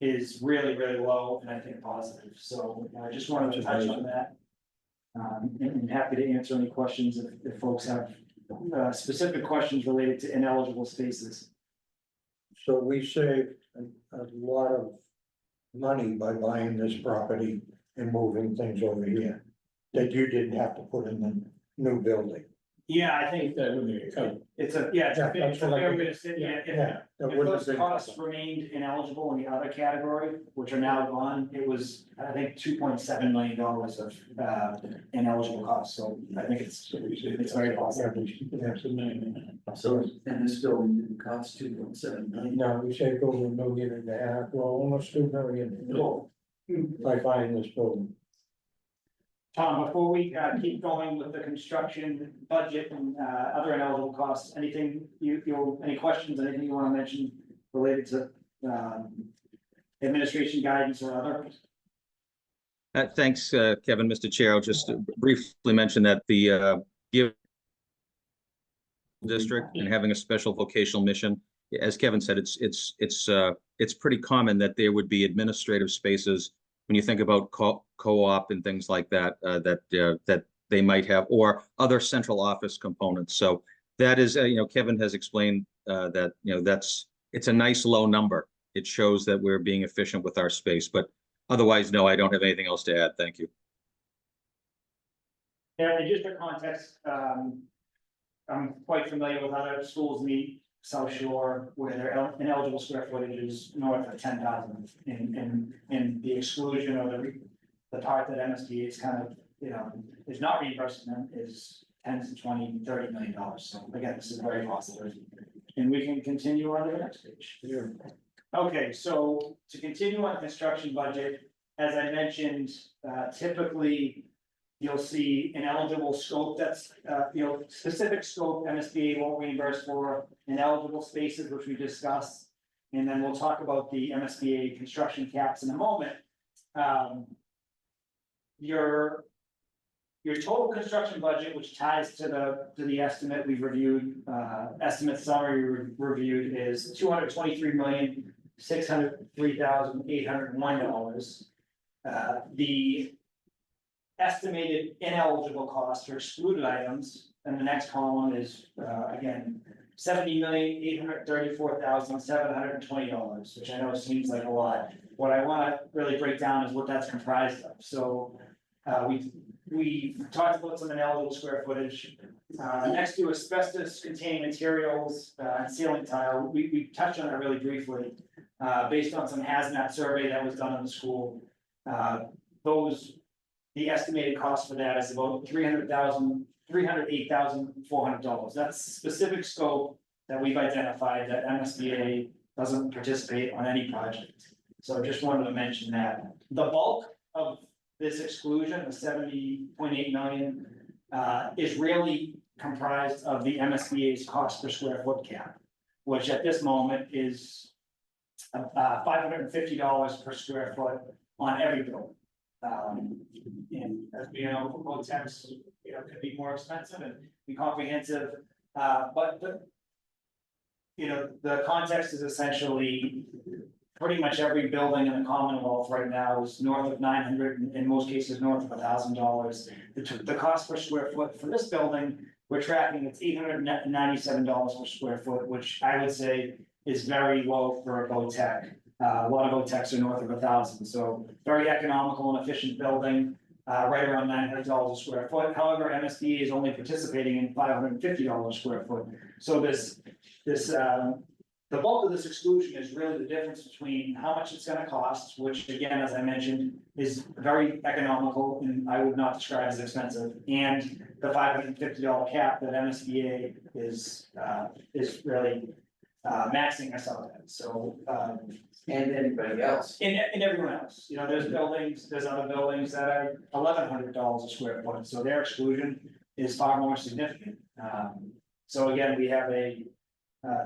is really, really low and I think positive. So I just wanted to touch on that. And happy to answer any questions if folks have specific questions related to ineligible spaces. So we saved a lot of money by buying this property and moving things over here that you didn't have to put in new building. Yeah, I I think think that would be a cover. it's a, Yeah, that's what I fair think. way to say, yeah, if- Yeah. that If would have those been- costs remained ineligible in the other category, which are now gone, it was, I think, $2.7 million of ineligible costs, so I think it's very possible. So, and this building didn't cost 2.7 million. No, we saved over $1.5 million, well, almost $2 million. By buying this building. Tom, before we keep going with the construction budget and other ineligible costs, anything any questions, anything you want to mention related to administration guidance or other? Thanks, Kevin, Mr. Chair. I'll just briefly mention that the Give district and having a special vocational mission, as Kevin said, it's pretty common that there would be administrative spaces when you think about co-op and things like that, that they might have, or other central office components. So that is, Kevin has explained that, it's a nice low number. It shows that we're being efficient with our space, but otherwise, no, I don't have anything else to add. Thank you. Yeah, and just for context, I'm quite familiar with other schools in the South Shore where their ineligible square footage is north of 10,000 in the exclusion or the part that MSBA is kind of, is not reimbursing them is 10 to 20, $30 million. So again, this is very positive. And we can continue on to the next page. Okay, so to continue on the construction budget, as I mentioned, typically you'll see an eligible scope that's, specific scope MSBA won't reimburse for ineligible spaces, which we discussed. And then we'll talk about the MSBA construction caps in a moment. Your total construction budget, which ties to the estimate we've reviewed, estimate summary reviewed, is $223,603,801. The estimated ineligible costs or excluded items, and the next column is, again, $70,834,720, which I know seems like a lot. What I want to really break down is what that's comprised of. So we talked about some ineligible square footage. Next to asbestos containing materials and ceiling tile, we touched on it really briefly, based on some hazmat survey that was done in the school. The estimated cost for that is about $308,400. That's specific scope that we've identified that MSBA doesn't participate on any project. So I just wanted to mention that. The bulk of this exclusion, the $70.8 million, is really comprised of the MSBA's cost per square foot cap, which at this moment is $550 per square foot on every building. And as we know, hotels, could be more expensive and be comprehensive, but the context is essentially pretty much every building in the Commonwealth right now is north of 900, in most cases north of $1,000. The cost per square foot for this building, we're tracking, it's $897 per square foot, which I would say is very low for a VOTEC. A lot of VOTECs are north of 1,000, so very economical and efficient building, right around $900 a square foot. However, MSBA is only participating in $550 a square foot. So the bulk of this exclusion is really the difference between how much it's gonna cost, which again, as I mentioned, is very economical and I would not describe as expensive, and the $550 cap that MSBA is really maxing us out at. So And anybody else. and everyone else, there's other buildings that are $1,100 a square foot, so their exclusion is far more significant. So again, we have a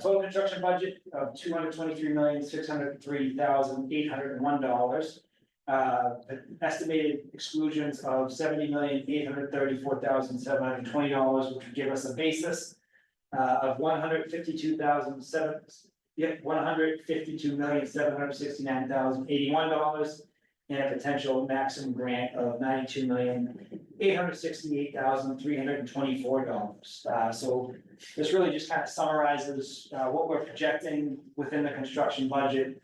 total construction budget of $223,603,801. Estimated exclusions of $70,834,720, which would give us a basis of $152,769,081, and a potential maximum grant of $92,868,324. So this really just kind of summarizes what we're projecting within the construction budget.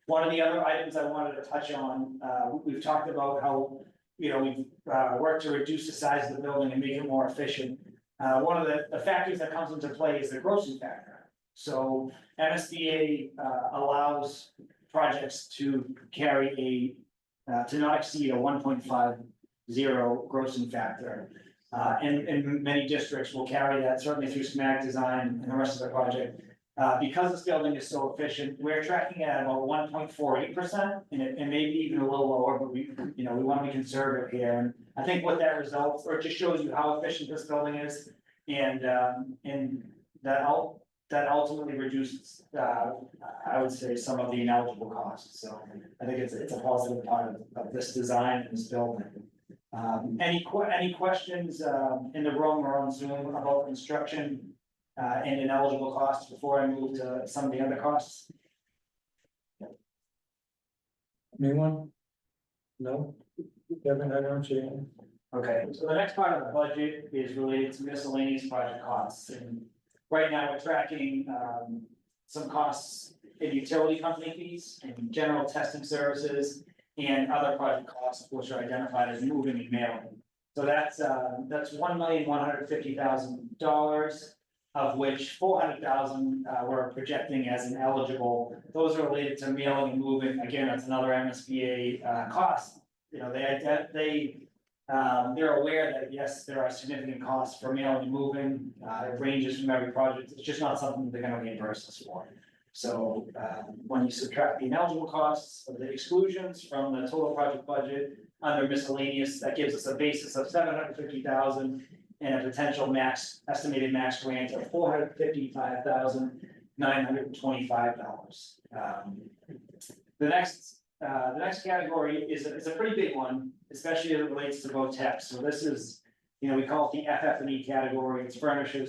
One of the other items I wanted to touch on, we've talked about how we've worked to reduce the size of the building and make it more efficient. One of the factors that comes into play is the grossing factor. So MSBA allows projects to carry to not exceed a 1.50 grossing factor. And many districts will carry that, certainly through schematic design and the rest of the project. Because this building is so efficient, we're tracking at about 1.48%, and it may be even a little lower, but we want to be conservative here. And I think what that results, or it just shows you how efficient this building is, and that ultimately reduces, I would say, some of the ineligible costs. So I think it's a positive part of this design and this building. Any questions in the room or on Zoom about construction and ineligible costs before I move to some of the other costs? Anyone? No? Kevin, I don't see any. Okay, so the next part of the budget is related to miscellaneous project costs, and right now we're tracking some costs in utility company fees and general testing services and other project costs, which are identified as moving and mailing. So that's $1,150,000, of which $400,000 we're projecting as ineligible. Those are related to mailing and moving. Again, that's another MSBA cost. They're aware that yes, there are significant costs for mailing and moving. It ranges from every project. It's just not something they're gonna reimburse us for. So when you subtract the ineligible costs of the exclusions from the total project budget under miscellaneous, that gives us a basis of $750,000 and a potential estimated max grant of $455,925. The next category is a pretty big one, especially as it relates to VOTEC. So this is, we call it the FF&E category. It's furniture,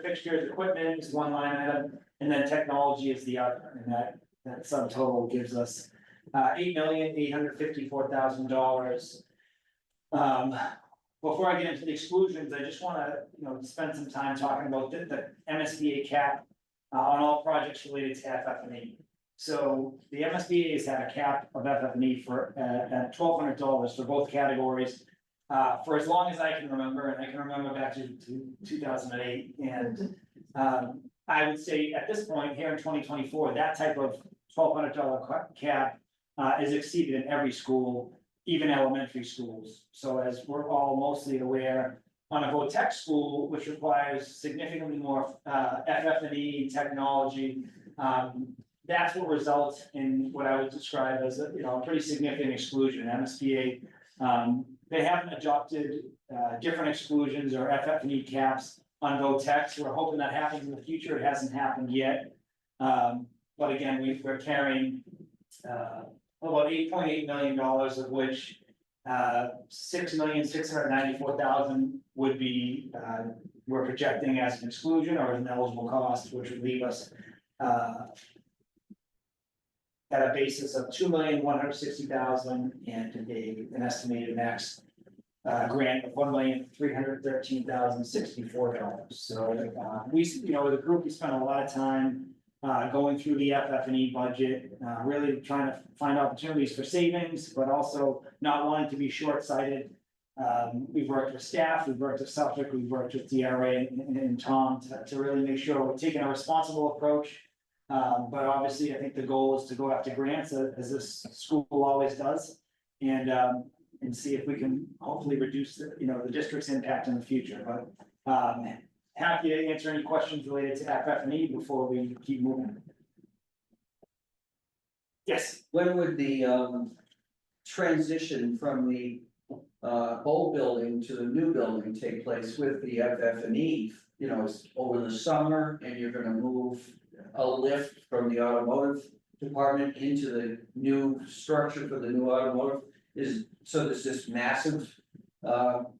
fixtures, equipment is one line item, and then technology is the other, and that subtotal gives us $8,854,000. Before I get into the exclusions, I just want to, spend some time talking about the MSBA cap on all projects related to FF&E. So the MSBA has had a cap of FF&E for at $1,200 for both categories for as long as I can remember, and I can remember back to 2008. And I would say at this point here in 2024, that type of $1,200 cap is exceeded in every school, even elementary schools. So as we're all mostly aware, on a VOTEC school, which requires significantly more FF&E technology, that's what results in what I would describe as a pretty significant exclusion. MSBA, they haven't adopted different exclusions or FF&E caps on VOTEC. We're hoping that happens in the future. It hasn't happened yet. But again, we're carrying about $8.8 million, of which $6,694,000 would be we're projecting as an exclusion or as an eligible cost, which would leave us at a basis of $2,160,000 and an estimated max grant of $1,313,064. So we, as a group, we spent a lot of time going through the FF&E budget, really trying to find opportunities for savings, but also not wanting to be short-sighted. We've worked with staff, we've worked with Suffolk, we've worked with DRA and Tom to really make sure we're taking a responsible approach. But obviously, I think the goal is to go after grants, as this school always does, and see if we can hopefully reduce the district's impact in the future. But happy to answer any questions related to FF&E before we keep moving. Yes. When would the transition from the old building to the new building take place with the FF&E? It's over the summer, and you're gonna move a lift from the automotive department into the new structure for the new automotive. So there's this massive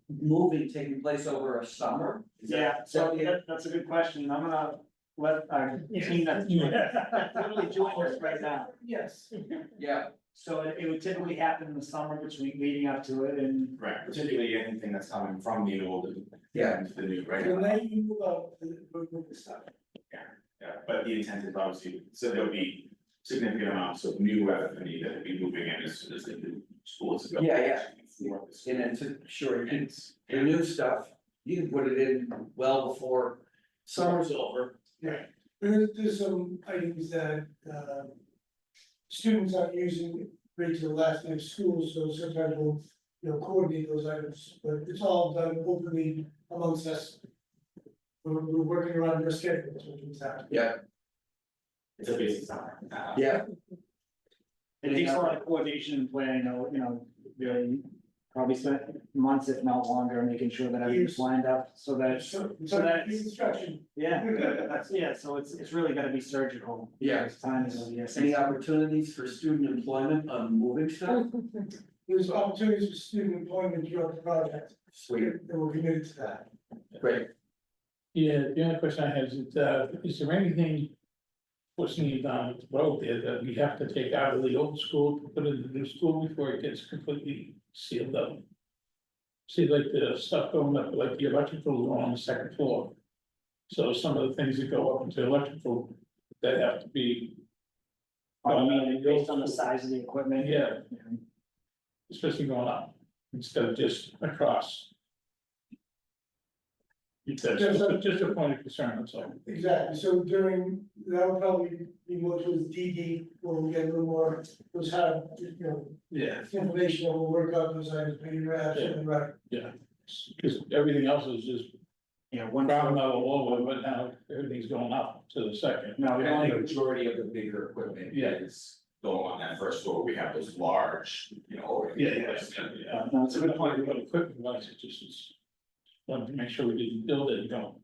moving taking place over a summer? So that's a good question. I'm gonna let our team that's literally doing this right now. Yes. Yeah. So it would typically happen in the summer between leading up to it and. Right, particularly anything that's coming from the old. Yeah. Into the new, right? When they move out, move the stuff. Yeah, but the intent is obviously, so there'll be significant amounts of new FF&E that will be moving in as the new schools. to go Yeah, yeah. before the And it's, sure, And it's the new stuff, you can put it in well before summer's over. Yeah, there's some items that, students aren't using right to the last day of school, so sometimes we'll, coordinate those items, but it's all done openly amongst us. We're working around your schedule, that's what it's at. Yeah. It's a busy summer. Yeah, It takes a lot of coordination and planning, really probably spent months, if not longer, making sure that everything's lined up so that, So that's- instruction. yeah, so it's really gotta be surgical. Yeah. Because time is of the essence. any opportunities for student employment on moving stuff? There's opportunities for student employment throughout the project, Sweet, and we're committed to that. great. Yeah, the only question I have is there anything foreseen down the road there that we have to take out of the old school to put in the new school before it gets completely sealed up? See, like the stuff going up, like the electrical on the second floor. So some of the things that go up into electrical, that have to be. I mean, based on the size of the equipment. Yeah. Especially going up instead of just across. Just a point of concern, that's all. Exactly, so during, that would probably be more towards DD, where we get a little more, those have, Yeah. information, and we'll work out those items, but you're absolutely right. Yeah, because everything else is just One. ground level over, but now everything's going up to the second. No, we And don't the need, majority of the bigger equipment Yeah. is going on that first floor. We have those large, over. Yeah. no, it's a good point. We've got equipment wise, it just is. Wanted to make sure we didn't build it and go.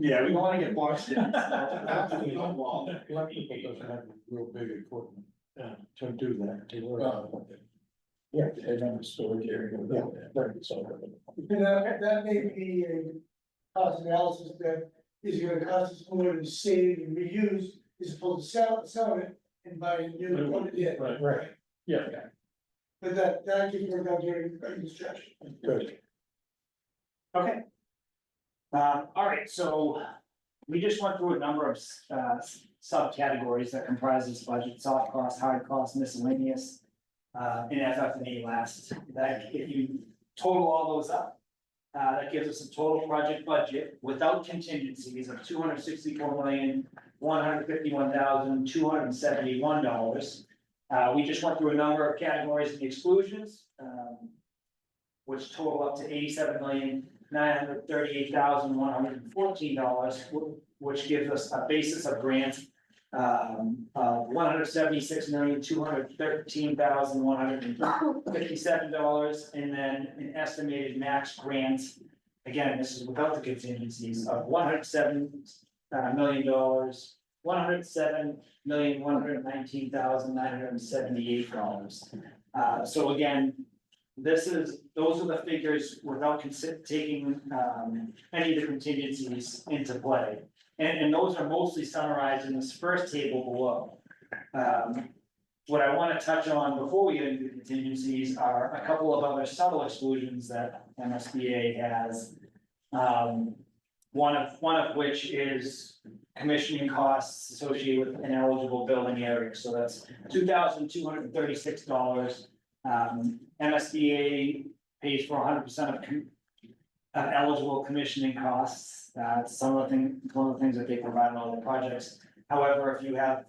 Yeah, we don't wanna get boxed in. Electrical doesn't have real big equipment to do that. Yeah, they don't have storage area. So. And that may be a cost analysis that is gonna cost us more to save and reuse, as opposed to selling it and buying new equipment. Yeah, Right. Yeah. but that can work out during construction. Good. Okay. All right, so we just went through a number of subcategories that comprise this budget: soft cost, hard cost, miscellaneous. In FF&E last, that if you total all those up, that gives us a total project budget without contingencies of $264,151,271. We just went through a number of categories and exclusions, which total up to $87,938,114, which gives us a basis of grant $176,213,157, and then an estimated max grant. Again, this is without the contingencies of $107,119,978. So again, those are the figures without taking any of the contingencies into play. And those are mostly summarized in this first table below. What I want to touch on before we get into contingencies are a couple of other subtle exclusions that MSBA has. One of which is commissioning costs associated with ineligible building areas, so that's $2,236. MSBA pays for 100% of eligible commissioning costs. Some of the things that they provide in all the projects. However, if you have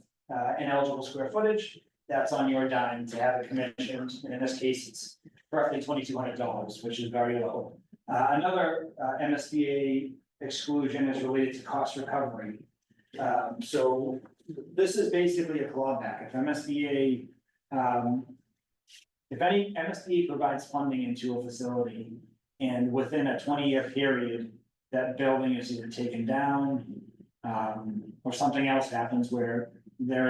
ineligible square footage, that's on your dime to have it commissioned. And in this case, it's roughly $2,200, which is very low. Another MSBA exclusion is related to cost recovery. So this is basically a clawback. If MSBA, if any MSBA provides funding into a facility, and within a 20-year period, that building is either taken down, or something else happens where their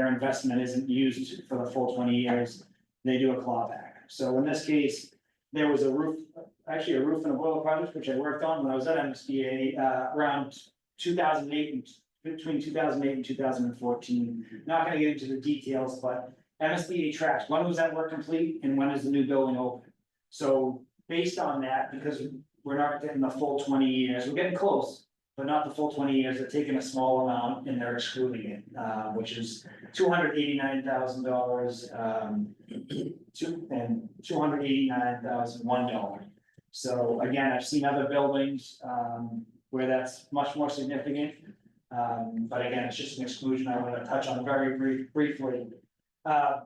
investment isn't used for the full 20 years, they do a clawback. So in this case, there was a roof and a boiler project, which I worked on when I was at MSBA, around 2008, between 2008 and 2014. Not gonna get into the details, but MSBA tracks, when was that work complete and when is the new building open? So based on that, because we're not getting the full 20 years, we're getting close, but not the full 20 years, they're taking a small amount and they're excluding it, which is $289,000. $289,001. So again, I've seen other buildings, where that's much more significant. But again, it's just an exclusion I want to touch on very briefly.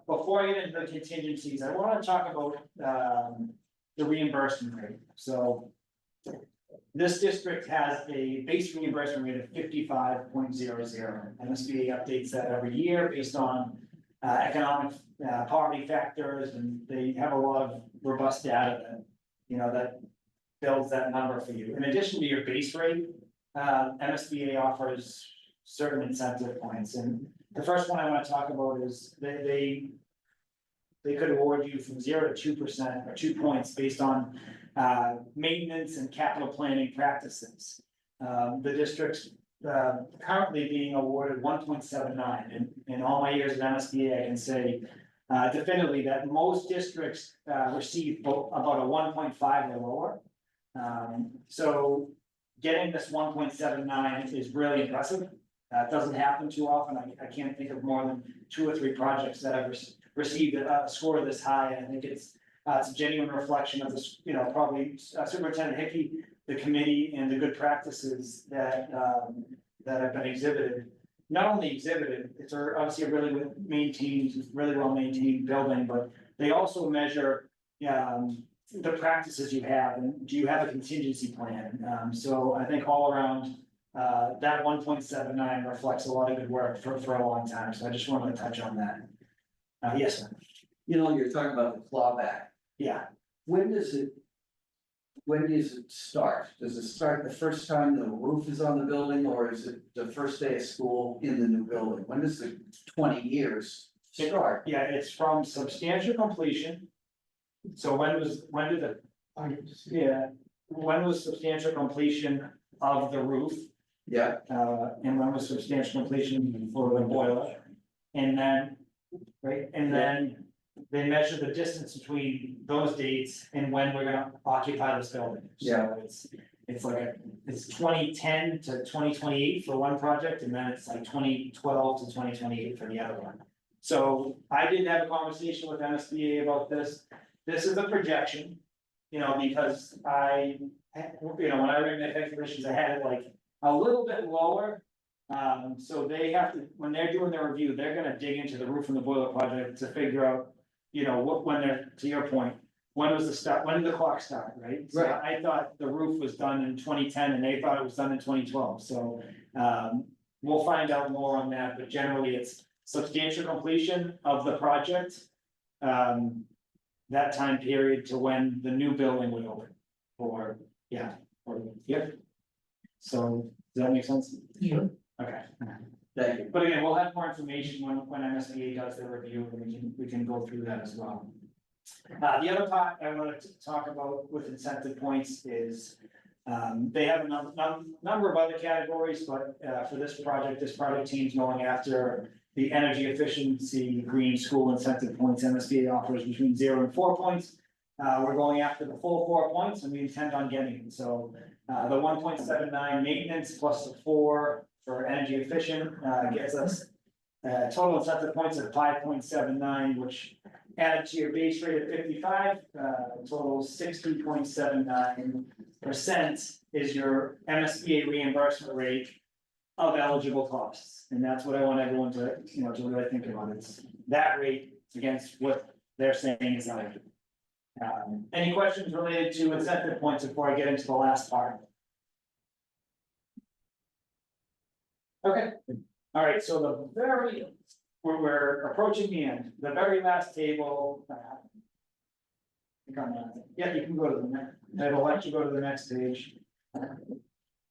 Before I get into the contingencies, I want to talk about, the reimbursement rate. So this district has a base reimbursement rate of 55.00. MSBA updates that every year based on economic poverty factors, and they have a lot of robust data that, that builds that number for you. In addition to your base rate, MSBA offers certain incentive points, and the first one I want to talk about is they could award you from 0 to 2% or 2 points based on maintenance and capital planning practices. The district's currently being awarded 1.79, and in all my years at MSBA, I can say definitively that most districts receive about a 1.5 or lower. So getting this 1.79 is really impressive. It doesn't happen too often. I can't think of more than 2 or 3 projects that have received a score this high, and I think it's a genuine reflection of this, probably Superintendent Hickey, the committee, and the good practices that have been exhibited. Not only exhibited, it's obviously a really well maintained building, but they also measure the practices you have, and do you have a contingency plan? So I think all around, that 1.79 reflects a lot of good work for a long time, so I just wanted to touch on that. Yes, sir. You're talking about the clawback. Yeah, When does it start? Does it start the first time the roof is on the building, or is it the first day of school in the new building? When does the 20 years start? yeah, it's from substantial completion. So when was substantial completion of the roof? Yeah, And when was substantial completion for the boiler? And then, right, and then they measure the distance between those dates and when we're gonna occupy this building. Yeah. So it's 2010 to 2028 for one project, and then it's like 2012 to 2028 for the other one. So I did have a conversation with MSBA about this. This is a projection, because when I ran my calculations, I had it like a little bit lower. So they have to, when they're doing their review, they're gonna dig into the roof and the boiler project to figure out, when they're, to your point, when did the clock start, right? So Right. I thought the roof was done in 2010 and they thought it was done in 2012, so, we'll find out more on that, but generally it's substantial completion of the project. That time period to when the new building would open, So, does that make sense? Sure. Okay. thank you. But again, we'll have more information when MSBA does their review, and we can go through that as well. The other part I wanted to talk about with incentive points is, they have a number of other categories, but, for this project team's going after the energy efficiency green school incentive points. MSBA offers between 0 and 4 points. We're going after the full 4 points, and we intend on getting it. So, the 1.79 maintenance plus the 4 for energy efficient, gets us total incentive points of 5.79, which added to your base rate of 55, total 60.79% is your MSBA reimbursement rate of eligible costs. And that's what I want everyone to, to really think about. It's that rate against what they're saying is eligible. Any questions related to incentive points before I get into the last part? Okay, all right, so we're approaching the end, the very last table. Yeah, you can go to the next, I'll let you go to the next page.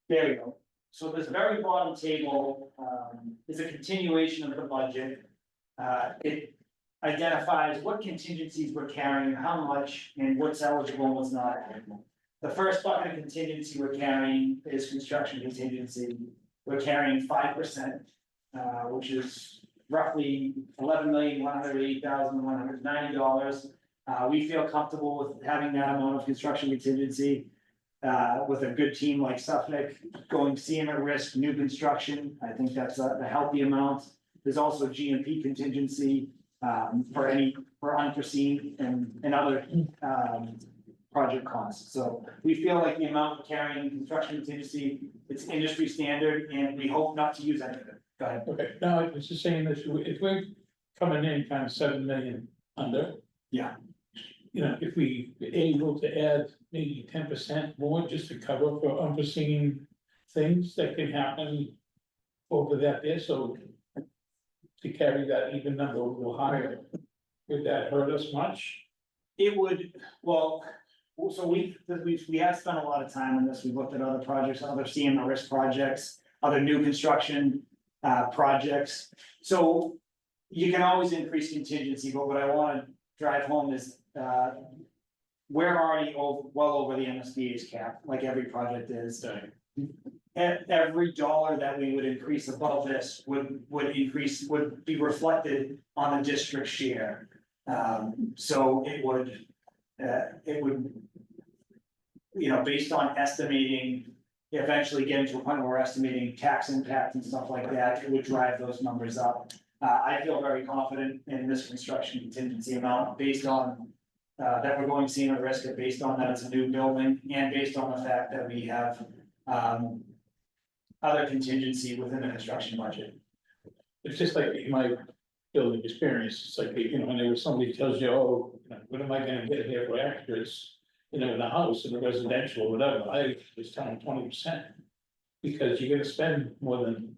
There we go. So this very bottom table, is a continuation of the budget. It identifies what contingencies we're carrying, how much, and what's eligible and what's not eligible. The first bucket of contingency we're carrying is construction contingency. We're carrying 5%, which is roughly $11,108,190. We feel comfortable with having that amount of construction contingency. With a good team like Suffolk going CM at risk, new construction, I think that's a healthy amount. There's also GMP contingency for any for unforeseen and other, project costs. So we feel like the amount of carrying construction contingency, it's industry standard, and we hope not to use any of it. Go ahead. Okay, no, I was just saying this, if we're coming in kind of 7 million under. Yeah. You know, if we were able to add maybe 10% more just to cover for unforeseen things that can happen over that there, so to carry that even number a little higher, would that hurt us much? It would, well, so we have spent a lot of time on this. We've looked at other projects, other CMO risk projects, other new construction projects. So you can always increase contingency, but what I wanna drive home is we're already well over the MSBA's cap, like every project is. Every dollar that we would increase above this would be reflected on the district share. So it would, you know, based on estimating, eventually getting to a point where we're estimating tax impact and stuff like that, it would drive those numbers up. I feel very confident in this construction contingency amount based on that we're going to see a risk, based on that it's a new building, and based on the fact that we have other contingency within the construction budget. It's just like in my building experience, it's like, you know, whenever somebody tells you, oh, you know, what am I gonna get here for extras? You know, in the house, in the residential, whatever, I just tell them 20%. Because you're gonna spend more than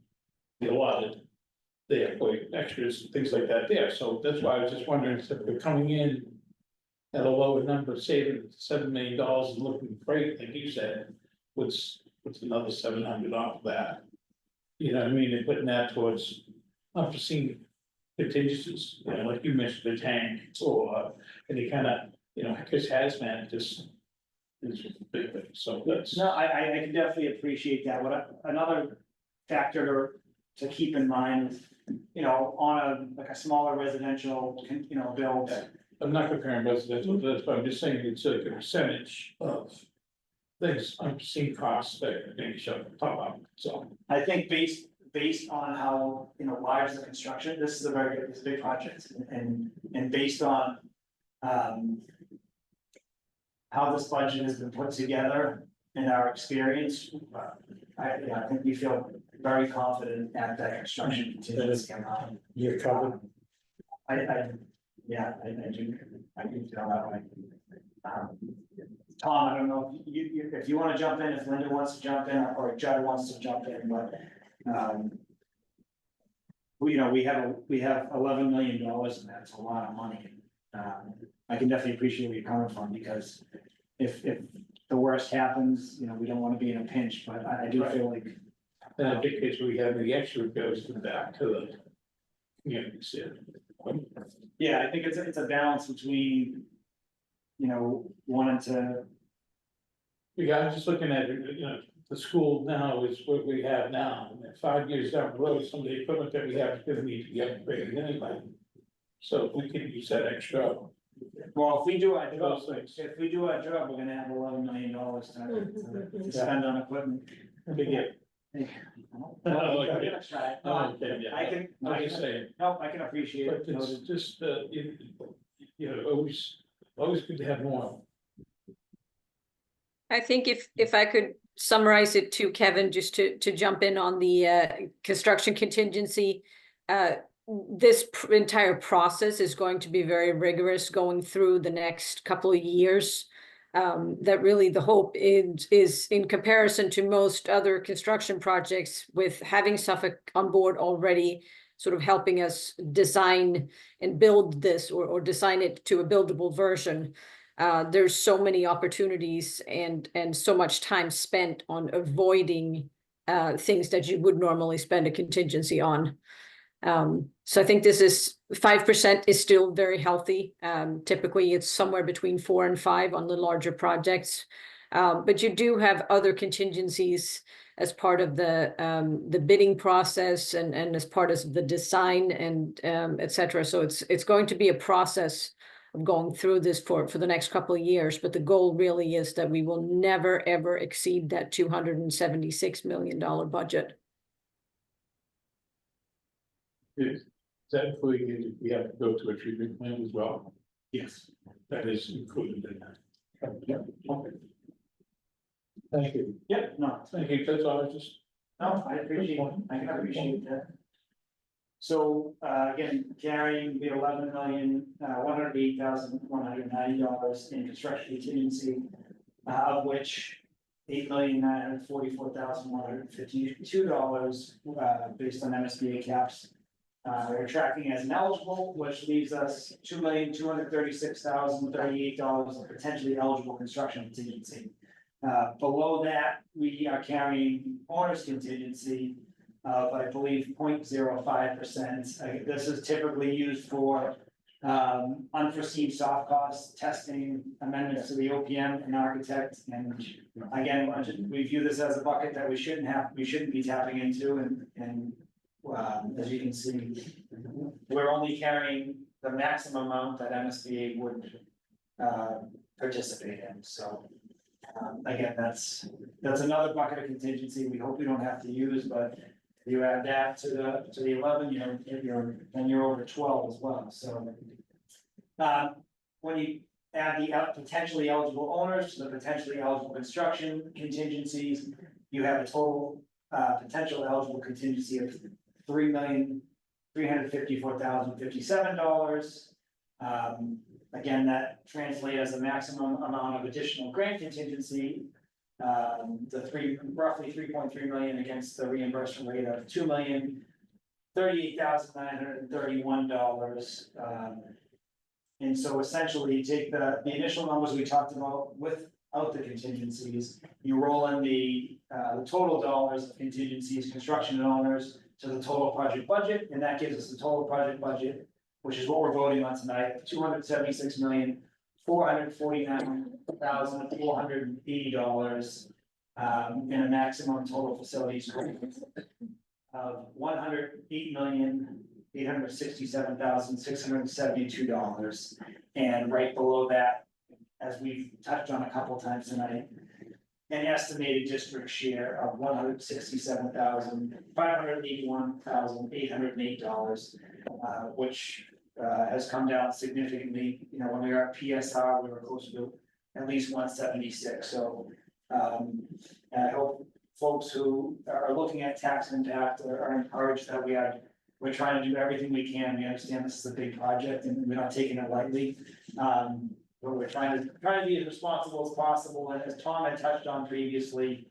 the allotted there for extras, and things like that there, so that's why I was just wondering, if we're coming in at a lower number, saving $7 million and looking great, like you said, what's another 700 off of that? You know what I mean, and putting that towards unforeseen contingencies, you know, like you mentioned, the tank, or any kind of, you know, because hazmat just is a big thing, so that's. No, I can definitely appreciate that. Another factor to keep in mind is, you know, on a smaller residential, you know, build. I'm not comparing residential to this, but I'm just saying it's like a percentage of things, unforeseen costs that maybe should top up, so. I think based on how, you know, large the construction, this is a big project, and based on. How this budget has been put together in our experience, I think we feel very confident at that construction contingency amount. You're covered. Yeah, I do feel that way. Tom, I don't know if you wanna jump in, if Linda wants to jump in, or if Judd wants to jump in, but, you know, we have $11 million, and that's a lot of money. I can definitely appreciate where you're coming from, because if the worst happens, you know, we don't wanna be in a pinch, but I do feel like. Then in big case, we have the extra goes back to the communities, yeah. Yeah, I think it's a balance between, you know, wanting to. Yeah, I'm just looking at, it, you know, the school now is what we have now, and then 5 years down the road, some of the equipment that we have is gonna need to be upgraded anyway. So if we can use that extra. Well, if we do our job, Those things. we're gonna have $11 million to spend on equipment. Big hit. I'm try. Okay, yeah. I'm just saying, No, I can appreciate but it. it's just, you know, always good to have more. I think if I could summarize it to Kevin, just to jump in on the construction contingency. This entire process is going to be very rigorous going through the next couple of years. That really the hope is in comparison to most other construction projects, with having Suffolk on board already, sort of helping us design and build this, or design it to a buildable version. There's so many opportunities and so much time spent on avoiding things that you would normally spend a contingency on. So I think this is 5% is still very healthy. Typically it's somewhere between 4 and 5 on the larger projects. But you do have other contingencies as part of the bidding process and as part of the design and et cetera. So it's going to be a process of going through this for the next couple of years. But the goal really is that we will never, ever exceed that $276 million budget. Is that including if we have to go to a treatment plant as well? Yes, that is included in that. Yeah, okay. Thank you. Yep, no, Thank you, that's all, I just. no, I can appreciate that. So, again, carrying the $11,108,190 in construction contingency, of which $8,944,152, based on MSBA caps. We're tracking as ineligible, which leaves us $2,236,038 of potentially eligible construction contingency. Below that, we are carrying owner's contingency of, I believe, 0.05%. This is typically used for unforeseen soft costs, testing, amendments to the OPM and architect. And again, we view this as a bucket that we shouldn't be tapping into, and as you can see, we're only carrying the maximum amount that MSBA would participate in, so. Again, that's another bucket of contingency we hope we don't have to use, but if you add that to the 11, then you're over 12 as well, so. When you add the potentially eligible owners to the potentially eligible construction contingencies, you have a total potential eligible contingency of $3,354,057. Again, that translates as a maximum amount of additional grant contingency. Roughly 3.3 million against the reimbursement rate of $2,038,931. And so essentially you take the initial numbers we talked about without the contingencies, you roll in the total dollars of contingencies, construction and owners to the total project budget, and that gives us the total project budget, which is what we're voting on tonight, $276,449,480, and a maximum total facilities grant of $108,867,672. And right below that, as we've touched on a couple times tonight, an estimated district share of $167,581,808, which has come down significantly. You know, when we were at PSR, we were close to at least 176. So I hope folks who are looking at tax impact are encouraged that we're trying to do everything we can. We understand this is a big project and we're not taking it lightly. But we're trying to be as responsible as possible. And as Tom had touched on previously,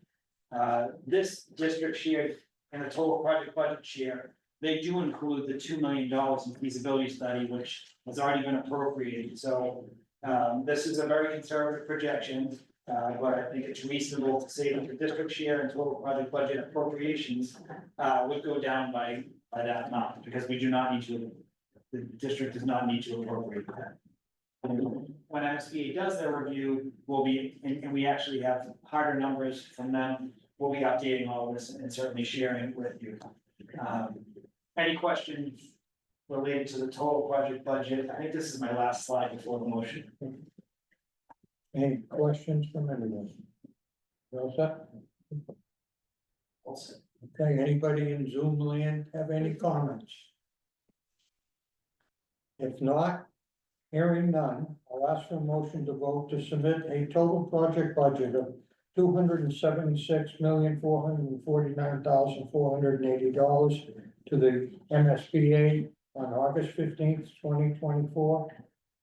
this district share and the total project budget share, they do include the $2 million in feasibility study, which has already been appropriated. So this is a very conservative projection, but I think it's reasonable to say that the district share and total project budget appropriations would go down by that amount, because we do not need to, the district does not need to appropriate that. When MSBA does their review, and we actually have harder numbers from them, we'll be updating all of this and certainly sharing it with you. Any questions related to the total project budget? I think this is my last slide before the motion. Any questions from anyone? You all set? Okay, anybody in Zoom land have any comments? If not, hearing none, I'll ask for a motion to vote to submit a total project budget of $276,449,480 to the MSBA on August 15th, 2024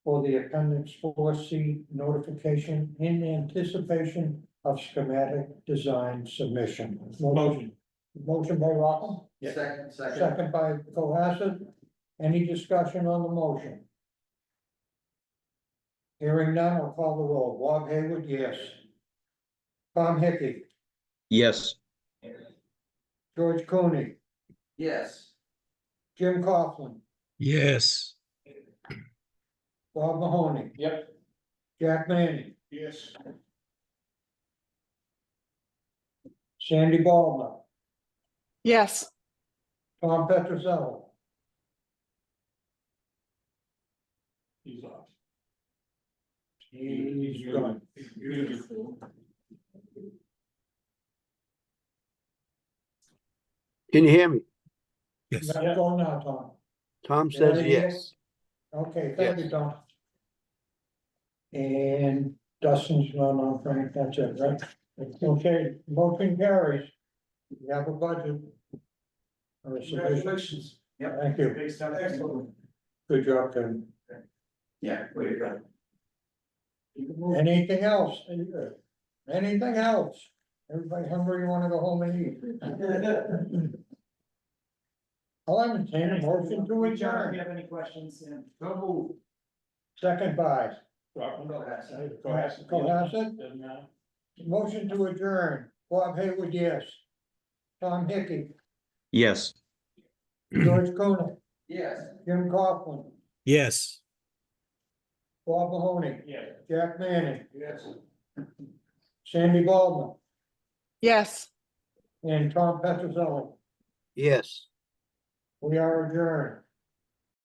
for the Appendix 4C notification in anticipation of schematic design submission. Motion by Rockham, second by Cohasset. Any discussion on the motion? Hearing none, I'll call the roll. Bob Haywood, yes. Tom Hickey, Yes. George Cooney, Yes. Jim Coughlin, Yes. Bob Mahoney. Yep. Jack Manning, Yes. Sandy Baldwin, Yes. Tom Petrosello, He's off. he's gone. Can you hear me? Yes. Go now, Tom. Tom says Yeah, yes. Okay, thank you, Tom. And Dustin's not on, Frank, that's it, right? Okay, motion carries. We have a budget. Or a submission. Congratulations. Thank you. Excellent. Good job, Kevin. Yeah, way to go. Anything else? Anything else? Everybody hungry, wanna go home and eat? I'll entertain a motion to Reach out if adjourn. you have any questions, and Second by. Go ahead. Cohasset? Motion to adjourn. Bob Haywood, yes. Tom Hickey, Yes. George Koenig, Yes. Jim Coughlin, Yes. Bob Mahoney, Yeah. Jack Manning, Yes. Sandy Baldwin, yes. and Tom Petrozelli. Yes. We are adjourned.